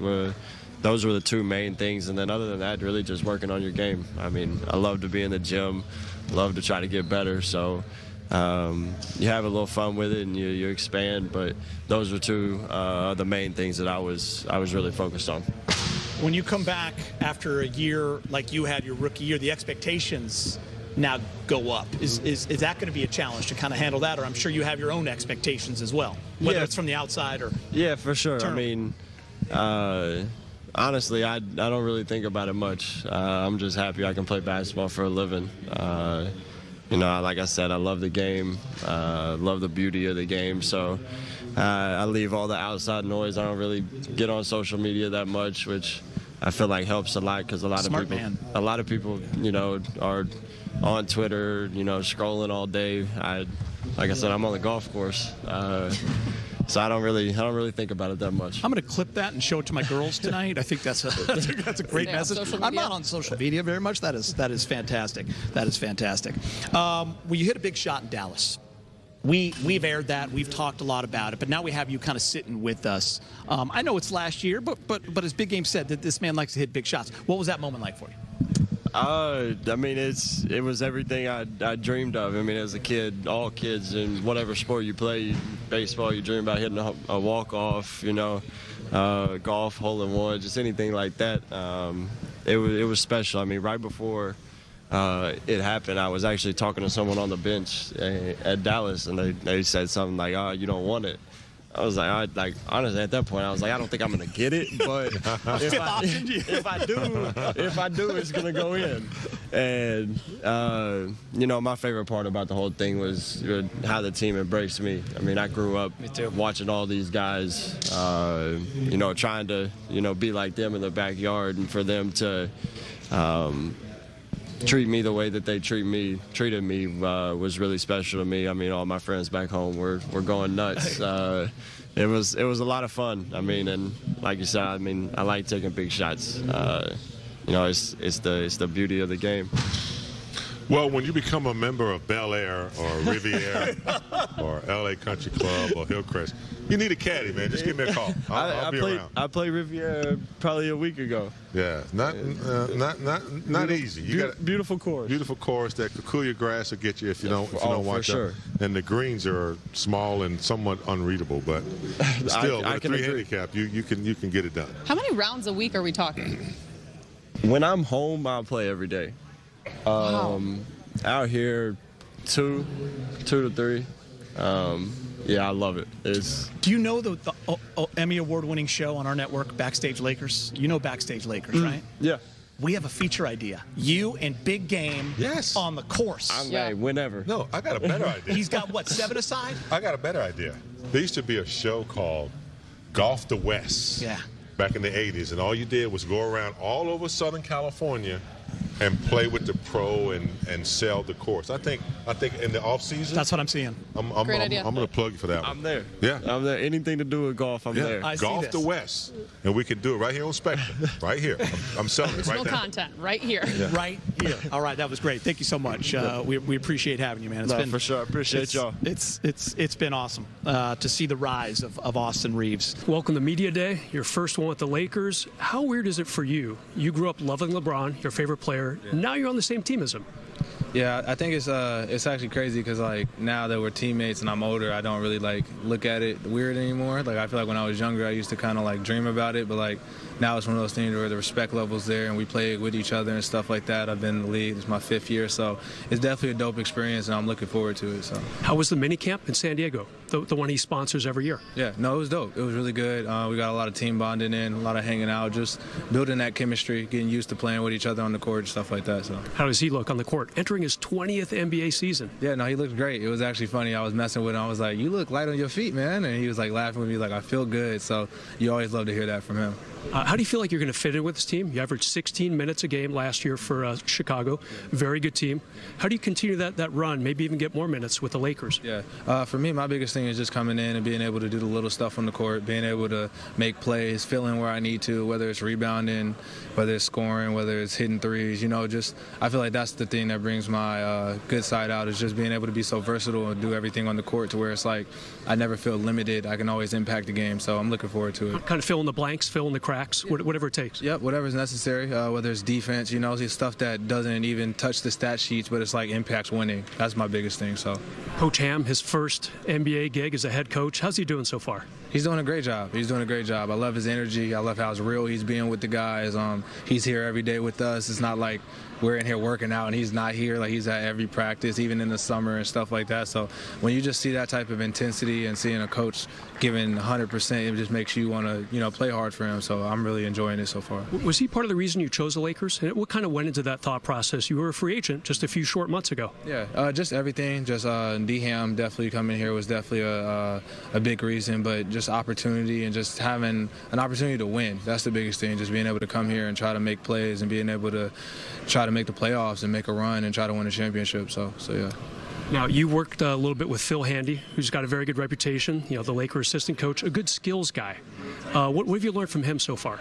Those were the 2 main things. And then other than that, really just working on your game. I love to be in the gym, love to try to get better. So you have a little fun with it, and you expand. But those were 2 of the main things that I was really focused on. When you come back after a year like you had your rookie year, the expectations now go up. Is that going to be a challenge to kind of handle that? Or I'm sure you have your own expectations as well, whether it's from the outside or... Yeah, for sure. Honestly, I don't really think about it much. I'm just happy I can play basketball for a living. Like I said, I love the game, love the beauty of the game. So I leave all the outside noise. I don't really get on social media that much, which I feel like helps a lot, because a lot of people, are on Twitter, scrolling all day. Like I said, I'm on the golf course. So I don't really think about it that much. I'm going to clip that and show it to my girls tonight. I think that's a great message. I'm not on social media very much. That is fantastic. That is fantastic. Well, you hit a big shot in Dallas. We've aired that. We've talked a lot about it, but now we have you kind of sitting with us. I know it's last year, but as Big Game said, that this man likes to hit big shots. What was that moment like for you? It was everything I dreamed of. As a kid, all kids in whatever sport you play, baseball, you dream about hitting a walk-off, golf, hole-in-one, just anything like that. It was special. Right before it happened, I was actually talking to someone on the bench at Dallas, and they said something like, "Oh, you don't want it." I was like, honestly, at that point, I was like, I don't think I'm going to get it, but if I do, it's going to go in. And, my favorite part about the whole thing was how the team embraced me. I grew up watching all these guys, trying to, be like them in the backyard, and for them to treat me the way that they treated me was really special to me. All my friends back home were going nuts. It was a lot of fun. And like you said, I like taking big shots. It's the beauty of the game. Well, when you become a member of Bel Air or Riviera or LA Country Club or Hillcrest, you need a caddy, man. Just give me a call. I'll be around. I played Riviera probably a week ago. Yeah, not easy. You got beautiful course. Beautiful course. That Kikuyu grass will get you if you don't watch sure. out. And the greens are small and somewhat unreadable, but still, with a 3 handicap, you can get it done. How many rounds a week are we talking? When I'm home, I'll play every day. Out here, 2 to 3. Yeah, I love it. Do you know the Emmy Award-winning show on our network, Backstage Lakers? You know Backstage Lakers, right? Yeah. we have a feature idea. You and Big Game on the course. Hey, whenever. No, I got a better idea. He's got, what, 7 aside? I got a better idea. There used to be a show called Golf the West. Yeah. Back in the 80s, and all you did was go around all over Southern California and play with the pro and sell the course. I think in the off season. That's what I'm seeing. I'm Great idea. going to plug you for that one. I'm there. Yeah. I'm there. Anything to do with golf, I'm there. Golf the West, and we can do it right here on Spectrum. Right here. I'm selling it right Original now. content right here. Yeah. Right here. All right, that was great. Thank you so much. We appreciate having you, man. It's No, been for sure. Appreciate y'all. It's been awesome to see the rise of Austin Reaves. Welcome to Media Day, your first one with the Lakers. How weird is it for you? You grew up loving LeBron, your favorite player. Now you're on the same team as him. Yeah, I think it's actually crazy because like now that we're teammates and I'm older, I don't really like look at it weird anymore. Like I feel like when I was younger, I used to kind of like dream about it, but like now it's one of those things where the respect level's there and we play with each other and stuff like that. I've been in the league. It's my 5th year, so it's definitely a dope experience and I'm looking forward to it. So. How was the mini camp in San Diego, the one he sponsors every year? Yeah, no, it was dope. It was really good. We got a lot of team bonding in, a lot of hanging out, just building that chemistry, getting used to playing with each other on the court and stuff like that. So. How does he look on the court? Entering his 20th NBA season. Yeah, no, he looked great. It was actually funny. I was messing with him. I was like, "You look light on your feet, man," and he was like laughing with me, like, "I feel good." So you always love to hear that from him. How do you feel like you're going to fit in with this team? You averaged 16 minutes a game last year for Chicago. Very good team. How do you continue that run, maybe even get more minutes with the Lakers? Yeah, for me, my biggest thing is just coming in and being able to do the little stuff on the court, being able to make plays, fill in where I need to, whether it's rebounding, whether it's scoring, whether it's hitting threes. You know, just I feel like that's the thing that brings my good side out is just being able to be so versatile and do everything on the court to where it's like I never feel limited. I can always impact the game, so I'm looking forward to it. Kind of fill in the blanks, fill in the cracks, whatever it takes. Yep, whatever's necessary, whether it's defense, you know, it's stuff that doesn't even touch the stat sheets, but it's like impacts winning. That's my biggest thing. So, Coach Ham, his first NBA gig as a head coach, how's he doing so far? He's doing a great job. He's doing a great job. I love his energy. I love how real he's being with the guys. He's here every day with us. It's not like we're in here working out and he's not here. Like he's at every practice, even in the summer and stuff like that. So when you just see that type of intensity and seeing a coach giving 100%, it just makes you want to, play hard for him. So I'm really enjoying it so far. Was he part of the reason you chose the Lakers? And what kind of went into that thought process? You were a free agent just a few short months ago. Yeah, just everything. Just D-Ham definitely coming here was definitely a big reason, but just opportunity and just having an opportunity to win. That's the biggest thing, just being able to come here and try to make plays and being able to try to make the playoffs and make a run and try to win a championship. So yeah. Now, you worked a little bit with Phil Handy, who's got a very good reputation, the Laker assistant coach, a good skills guy. What have you learned from him so far?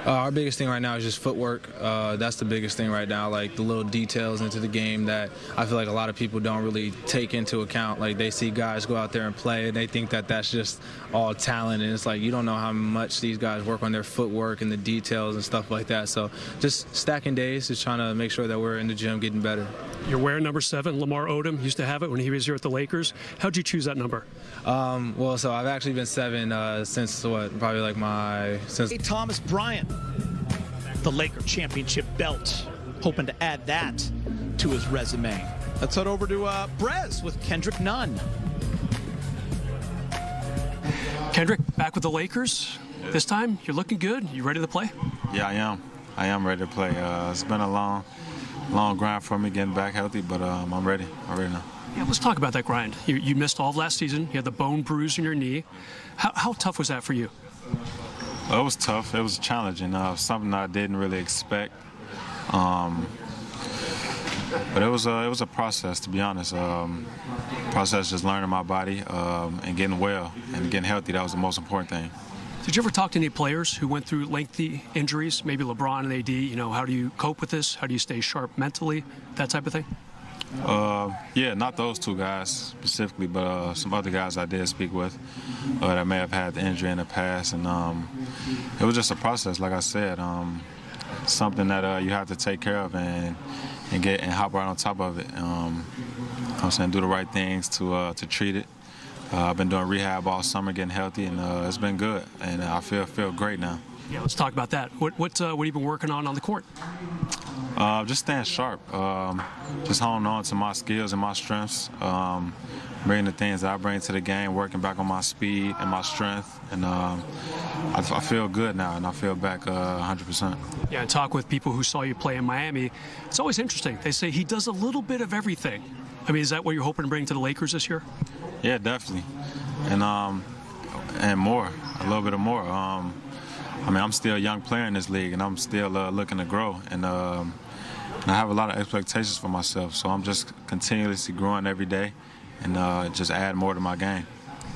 Our biggest thing right now is just footwork. That's the biggest thing right now, like the little details into the game that I feel like a lot of people don't really take into account. Like they see guys go out there and play and they think that that's just all talent, and it's like you don't know how much these guys work on their footwork and the details and stuff like that. So just stacking days, just trying to make sure that we're in the gym getting better. You're wearing number 7. Lamar Odom used to have it when he was here at the Lakers. How'd you choose that number? Well, so I've actually been 7 since probably like since Thomas Bryant, the Laker championship belt, hoping to add that to his resume. Let's head over to Brez with Kendrick Nunn. Kendrick, back with the Lakers. This time, you're looking good. You ready to play? Yeah, I am. I am ready to play. It's been a long grind for me getting back healthy, but I'm ready. I'm ready now. Yeah, let's talk about that grind. You missed all of last season. You had the bone bruise in your knee. How tough was that for you? It was tough. It was challenging. Something I didn't really expect. But it was a process, to be honest. Process just learning my body and getting well and getting healthy. That was the most important thing. Did you ever talk to any players who went through lengthy injuries, maybe LeBron and AD? How do you cope with this? How do you stay sharp mentally? That type of thing? Yeah, not those 2 guys specifically, but some other guys I did speak with that may have had the injury in the past. And it was just a process, like I said, something that you have to take care of and hop right on top of it. I'm saying do the right things to treat it. I've been doing rehab all summer, getting healthy, and it's been good. And I feel great now. Yeah, let's talk about that. What have you been working on the court? Just staying sharp. Just holding on to my skills and my strengths. Bringing the things that I bring to the game, working back on my speed and my strength. And I feel good now, and I feel back 100%. Yeah, and talk with people who saw you play in Miami. It's always interesting. They say he does a little bit of everything. I mean, is that what you're hoping to bring to the Lakers this year? Yeah, definitely. And more, a little bit of more. I mean, I'm still a young player in this league, and I'm still looking to grow. And I have a lot of expectations for myself, so I'm just continuously growing every day and just add more to my game.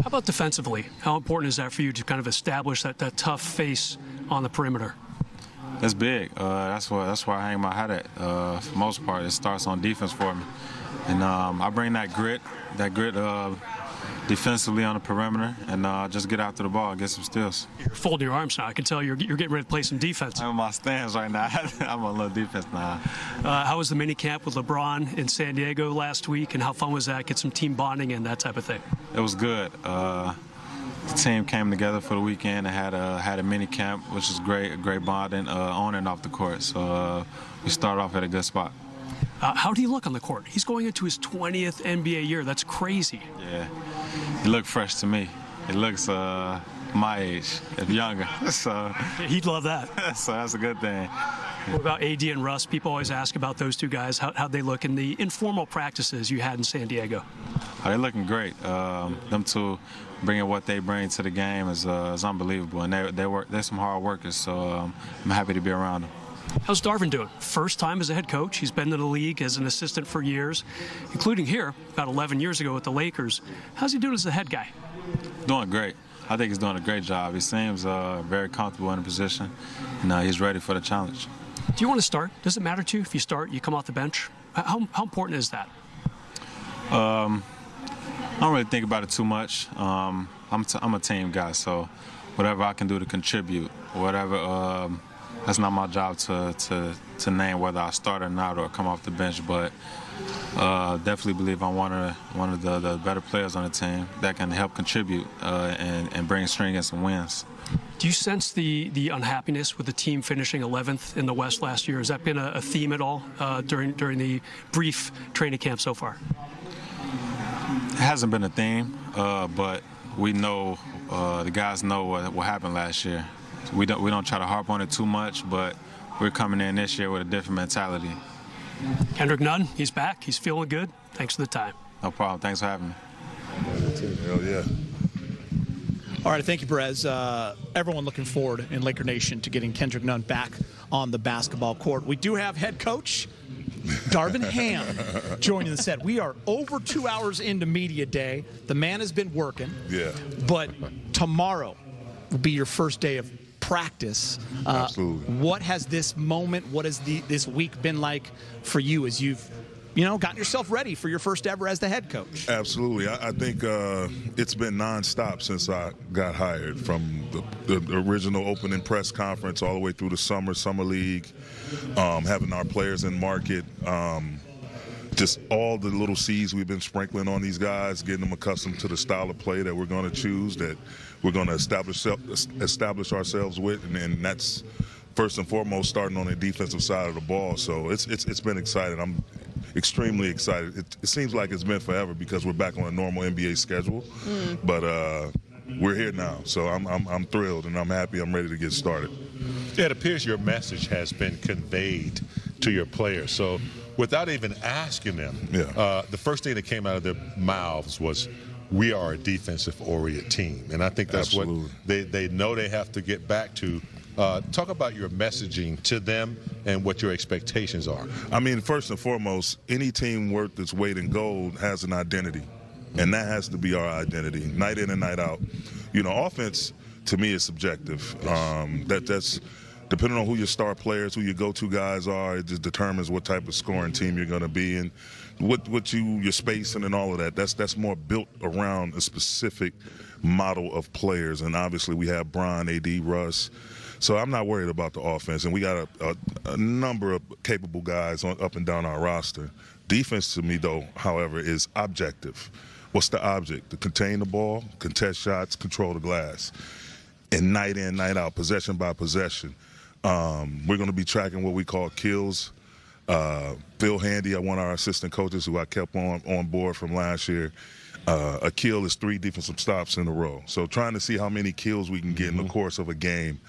How about defensively? How important is that for you to kind of establish that tough face on the perimeter? That's big. That's where I hang my hat at. For the most part, it starts on defense for me. And I bring that grit defensively on the perimeter and just get after the ball and get some steals. You're folding your arms now. I can tell you're getting ready to play some defense. I'm in my stands right now. I'm on a little defense now. How was the mini camp with LeBron in San Diego last week, and how fun was that? Get some team bonding and that type of thing. It was good. The team came together for the weekend and had a mini camp, which is great bonding on and off the court. So we started off at a good spot. How do you look on the court? He's going into his 20th NBA year. That's crazy. Yeah, he looked fresh to me. He looks my age, if younger. So he'd love that. So that's a good thing. What about AD and Russ? People always ask about those two guys. How'd they look in the informal practices you had in San Diego? Oh, they're looking great. Them two bringing what they bring to the game is unbelievable, and they're some hard workers. So I'm happy to be around them. How's Darvin doing? First time as a head coach. He's been in the league as an assistant for years, including here about 11 years ago with the Lakers. How's he doing as the head guy? Doing great. I think he's doing a great job. He seems very comfortable in the position, and he's ready for the challenge. Do you want to start? Does it matter to you if you start, you come off the bench? How important is that? I don't really think about it too much. I'm a team guy, so whatever I can do to contribute, whatever. That's not my job to name whether I start or not or come off the bench, but definitely believe I'm one of the better players on the team that can help contribute and bring a string and some wins. Do you sense the unhappiness with the team finishing 11th in the West last year? Has that been a theme at all during the brief training camp so far? It hasn't been a theme, but we know the guys know what happened last year. We don't try to harp on it too much, but we're coming in this year with a different mentality. Kendrick Nunn, he's back. He's feeling good. Thanks for the time. No problem. Thanks for having me. Hell yeah. All right, thank you, Perez. Everyone looking forward in Laker Nation to getting Kendrick Nunn back on the basketball court. We do have head coach Darvin Ham joining the set. We are over 2 hours into media day. The man has been working. Yeah. But tomorrow will be your first day of practice. Absolutely. What has this moment, what has this week been like for you as you've gotten yourself ready for your first ever as the head coach? Absolutely. I think it's been nonstop since I got hired, from the original opening press conference all the way through the summer league, having our players in market, just all the little seeds we've been sprinkling on these guys, getting them accustomed to the style of play that we're going to choose, that we're going to establish ourselves with, and that's first and foremost starting on the defensive side of the ball. So it's been exciting. I'm extremely excited. It seems like it's been forever because we're back on a normal NBA schedule, but we're here now. So I'm thrilled and I'm happy. I'm ready to get started. It appears your message has been conveyed to your players. So without even asking them, the first thing that came out of their mouths was, we are a defensive-oriented team. And I think that's Absolutely. what they know they have to get back to. Talk about your messaging to them and what your expectations are. I mean, first and foremost, any team worth its weight in gold has an identity, and that has to be our identity, night in and night out. Offense, to me, is subjective. That's depending on who your star players, who your go-to guys are, it just determines what type of scoring team you're going to be and your spacing and all of that. That's more built around a specific model of players, and obviously we have Bryant, AD, Russ. So I'm not worried about the offense, and we got a number of capable guys up and down our roster. Defense, to me, though, however, is objective. What's the object? To contain the ball, contest shots, control the glass. And night in, night out, possession by possession. We're going to be tracking what we call kills Phil Handy, one of our assistant coaches who I kept on board from last year. A kill is 3 defensive stops in a row. So trying to see how many kills we can get in the course of a game,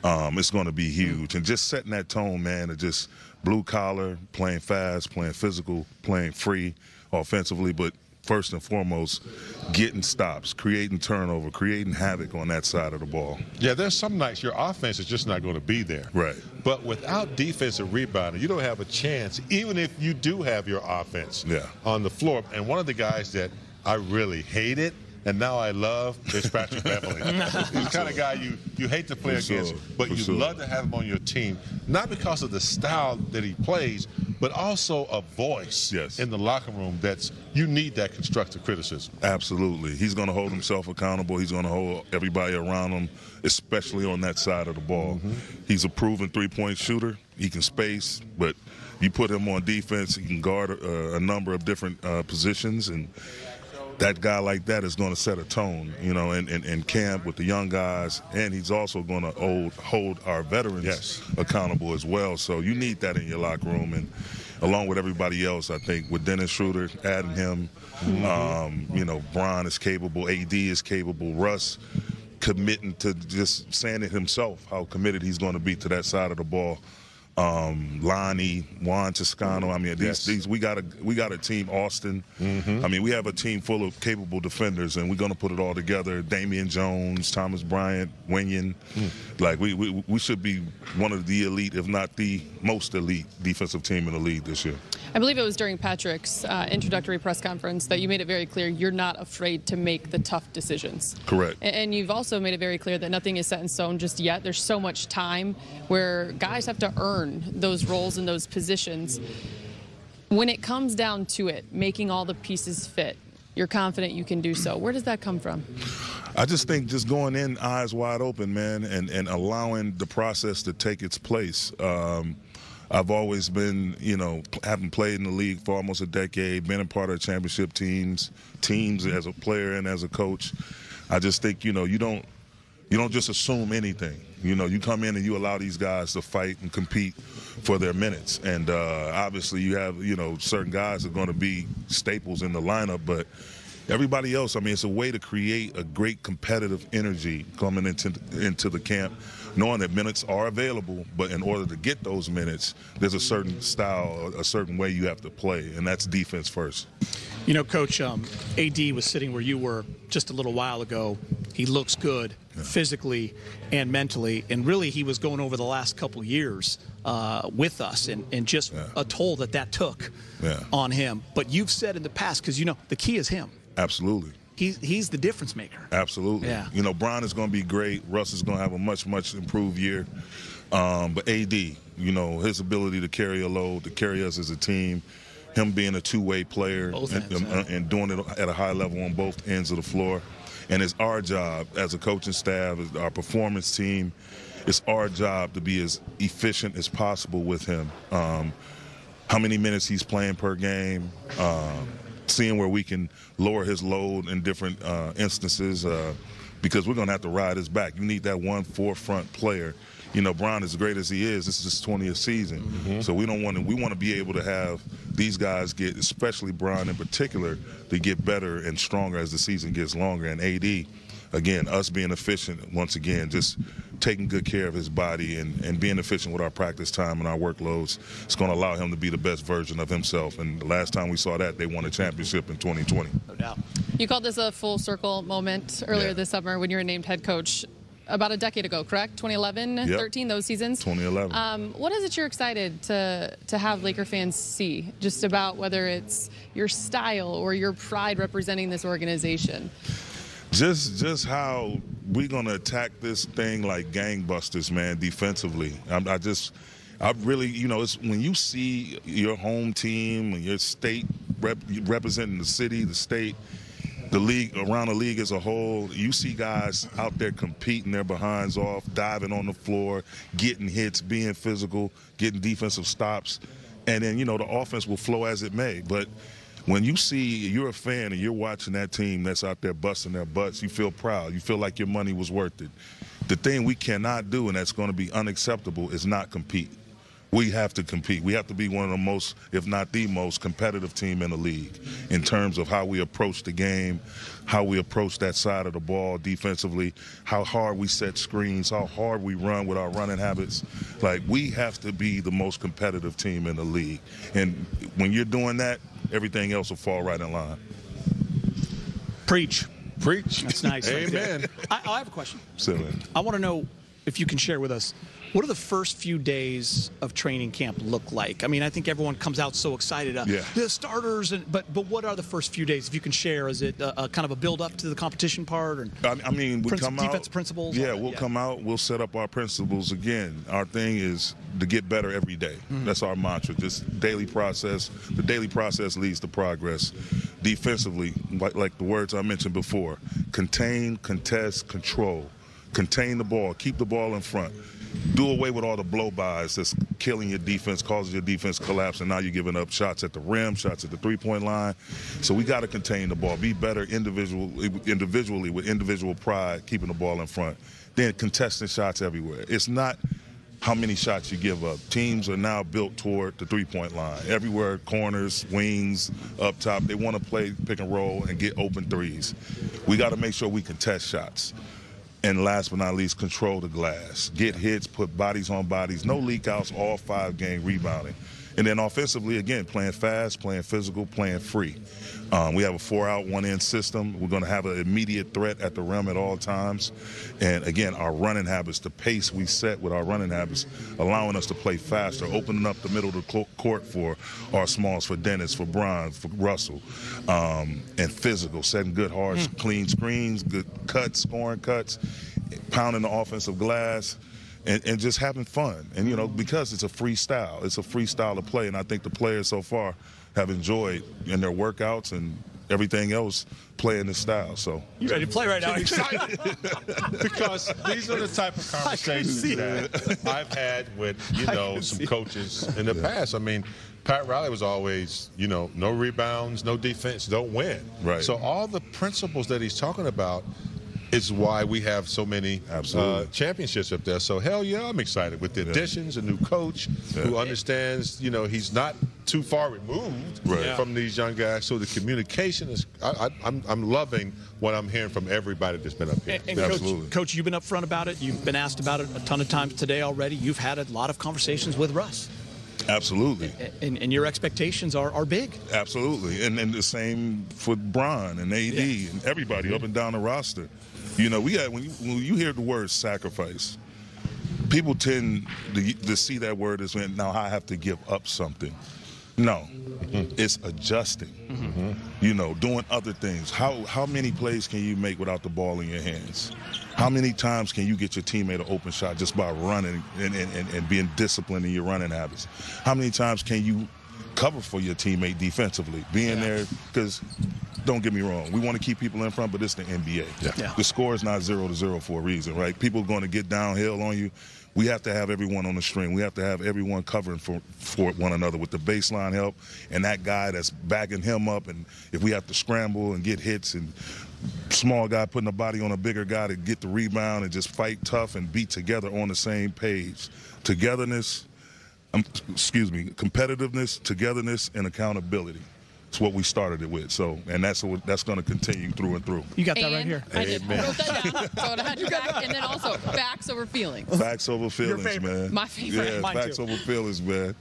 it's going to be huge. And just setting that tone, man, of just blue collar, playing fast, playing physical, playing free offensively, but first and foremost, getting stops, creating turnover, creating havoc on that side of the ball. Yeah, there's some nights your offense is just not going to be there. Right. But without defensive rebounding, you don't have a chance, even if you do have your offense on the floor. And one of the guys that I really hated and now I love is Patrick Beverley. He's the kind of guy you hate to play against, but you love to have him on your team, not because of the style that he plays, but also a voice in the locker room you need that constructive criticism. Absolutely. He's going to hold himself accountable. He's going to hold everybody around him, especially on that side of the ball. He's a proven three-point shooter. He can space, but you put him on defense, he can guard a number of different positions, and that guy like that is going to set a tone, in camp with the young guys, and he's also going to hold our veterans accountable as well. So you need that in your locker room, and along with everybody else, I think with Dennis Schroeder, adding him, Bron is capable, AD is capable, Russ committing to just saying it himself, how committed he's going to be to that side of the ball. Lonnie, Juan Toscano. I mean, we got a team. Austin. I mean, we have a team full of capable defenders, and we're going to put it all together. Damian Jones, Thomas Bryant, Wenyen. Like we should be one of the elite, if not the most elite defensive team in the league this year. I believe it was during Patrick's introductory press conference that you made it very clear you're not afraid to make the tough decisions. Correct. And you've also made it very clear that nothing is set in stone just yet. There's so much time where guys have to earn those roles and those positions. When it comes down to it, making all the pieces fit, you're confident you can do so. Where does that come from? I just think just going in eyes wide open, man, and allowing the process to take its place. I've always been, having played in the league for almost a decade, been a part of championship teams as a player and as a coach. I just think, you don't just assume anything. You come in and you allow these guys to fight and compete for their minutes. And obviously you have, certain guys are going to be staples in the lineup, but everybody else, I mean, it's a way to create a great competitive energy coming into the camp, knowing that minutes are available, but in order to get those minutes, there's a certain style, a certain way you have to play, and that's defense first. Coach, AD was sitting where you were just a little while ago. He looks good physically and mentally, and really he was going over the last couple years with us and just a toll that took on him. But you've said in the past, because the key is him. Absolutely. He's the difference maker. Absolutely. Yeah. Bron is going to be great. Russ is going to have a much, much improved year. But AD, his ability to carry a load, to carry us as a team, him being a two-way player and doing it at a high level on both ends of the floor. And it's our job as a coaching staff, as our performance team, it's our job to be as efficient as possible with him. How many minutes he's playing per game, seeing where we can lower his load in different instances, because we're going to have to ride his back. You need that one forefront player. Bron, as great as he is, this is his 20th season. So we want to be able to have these guys get, especially Bron in particular, to get better and stronger as the season gets longer. And AD, again, us being efficient, once again, just taking good care of his body and being efficient with our practice time and our workloads, it's going to allow him to be the best version of himself. And the last time we saw that, they won a championship in 2020. No doubt. You called this a full circle moment earlier this summer when you were named head coach. About a decade ago, correct? 2011, 13, those seasons? 2011. What is it you're excited to have Laker fans see, just about whether it's your style or your pride representing this organization? Just how we're going to attack this thing like gangbusters, man, defensively. I really, it's when you see your home team and your state representing the city, the state, the league, around the league as a whole, you see guys out there competing their behinds off, diving on the floor, getting hits, being physical, getting defensive stops, and then, the offense will flow as it may. But when you're a fan and you're watching that team that's out there busting their butts, you feel proud. You feel like your money was worth it. The thing we cannot do, and that's going to be unacceptable, is not compete. we have to compete. We have to be one of the most, if not the most, competitive team in the league in terms of how we approach the game, how we approach that side of the ball defensively, how hard we set screens, how hard we run with our running habits. Like, we have to be the most competitive team in the league. And when you're doing that, everything else will fall right in line. Preach. Preach. That's nice. Amen. I have a question. Silly. I want to know if you can share with us, what do the first few days of training camp look like? I mean, I think everyone comes out so excited. The starters, but what are the first few days? If you can share, is it kind of a build-up to the competition part? Or I mean, we come out. Defensive principles? Yeah, we'll come out. We'll set up our principles again. Our thing is to get better every day. That's our mantra. Just daily process. The daily process leads to progress. Defensively, like the words I mentioned before, contain, contest, control. Contain the ball. Keep the ball in front. Do away with all the blow-bys that's killing your defense, causing your defense collapse, and now you're giving up shots at the rim, shots at the three-point line. So we got to contain the ball. Be better individually with individual pride, keeping the ball in front. Then contesting shots everywhere. It's not how many shots you give up. Teams are now built toward the three-point line. Everywhere, corners, wings, up top, they want to play pick and roll and get open threes. We got to make sure we contest shots. And last but not least, control the glass. Get hits, put bodies on bodies, no leak outs, all 5-game rebounding. And then offensively, again, playing fast, playing physical, playing free. We have a 4-out, 1-in system. We're going to have an immediate threat at the rim at all times. And again, our running habits, the pace we set with our running habits, allowing us to play faster, opening up the middle of the court for our smalls, for Dennis, for Bron, for Russell, and physical, setting good, hard, clean screens, good cuts, scoring cuts, pounding the offensive glass. And just having fun. And, you know, because it's a freestyle. It's a freestyle of play. And I think the players so far have enjoyed in their workouts and everything else playing this style. So you ready to play right now? I'm excited because these are the type of conversations that I've had with, you know, some coaches in the past. I mean, Pat Riley was always, you know, no rebounds, no defense, don't win. Right. So all the principles that he's talking about is why we have so many championships up there. So, hell yeah, I'm excited with the additions, a new coach who understands, you know, he's not too far removed from these young guys. So the communication is, I'm loving what I'm hearing from everybody that's been up here. And Coach, you've been upfront about it. You've been asked about it a ton of times today already. You've had a lot of conversations with Russ. Absolutely. And your expectations are big. Absolutely. And the same for Bron and AD and everybody up and down the roster. You know, when you hear the word sacrifice, people tend to see that word as, now I have to give up something. No, it's adjusting. You know, doing other things. How many plays can you make without the ball in your hands? How many times can you get your teammate an open shot just by running and being disciplined in your running habits? How many times can you cover for your teammate defensively? Being there, because don't get me wrong, we want to keep people in front, but it's the NBA. The score is not 0-0 for a reason, right? People are going to get downhill on you. We have to have everyone on the string. We have to have everyone covering for one another with the baseline help and that guy that's backing him up. And if we have to scramble and get hits and small guy putting a body on a bigger guy to get the rebound and just fight tough and be together on the same page. Togetherness, competitiveness, togetherness, and accountability. It's what we started it with. So, and that's going to continue through and through. You got that right here. I did. I wrote that down. So I had your back, and then also facts over feelings. Facts over feelings, man. My favorite. Yeah, Mine facts too. over feelings, man.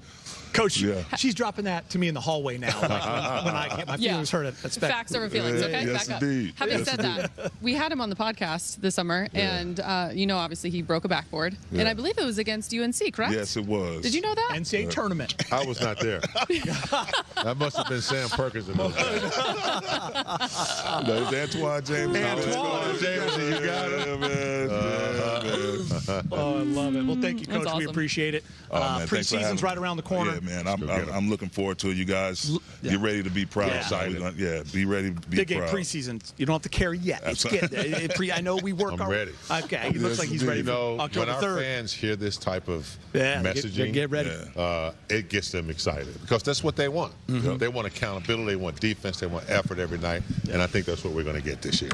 Coach, she's dropping that to me in the hallway now. Like when I get my feelings hurt. Facts over feelings, okay? Yes, Back indeed. up. Having said that, we had him on the podcast this summer, and, you know, obviously he broke a backboard. And I believe it was against UNC, correct? Yes, it was. Did you know that? NCAA tournament. I was not there. That must have been Sam Perkins in those days. No, it's Antoine James. Antoine James, you got it. Man. Oh, I love it. Well, thank you, Coach. That's awesome. We appreciate it. Preseason's right around the corner. Yeah, man. I'm looking forward to it. You guys get ready to be proud. Be ready to be Big proud. Big preseason. You don't have to carry yet. It's I know we work. I'm ready. Okay, he looks like he's ready. You know, for October when 3rd. our fans hear this type of messaging, get ready. It gets them excited because that's what they want. They want accountability. They want defense. They want effort every night, and I think that's what we're going to get this year.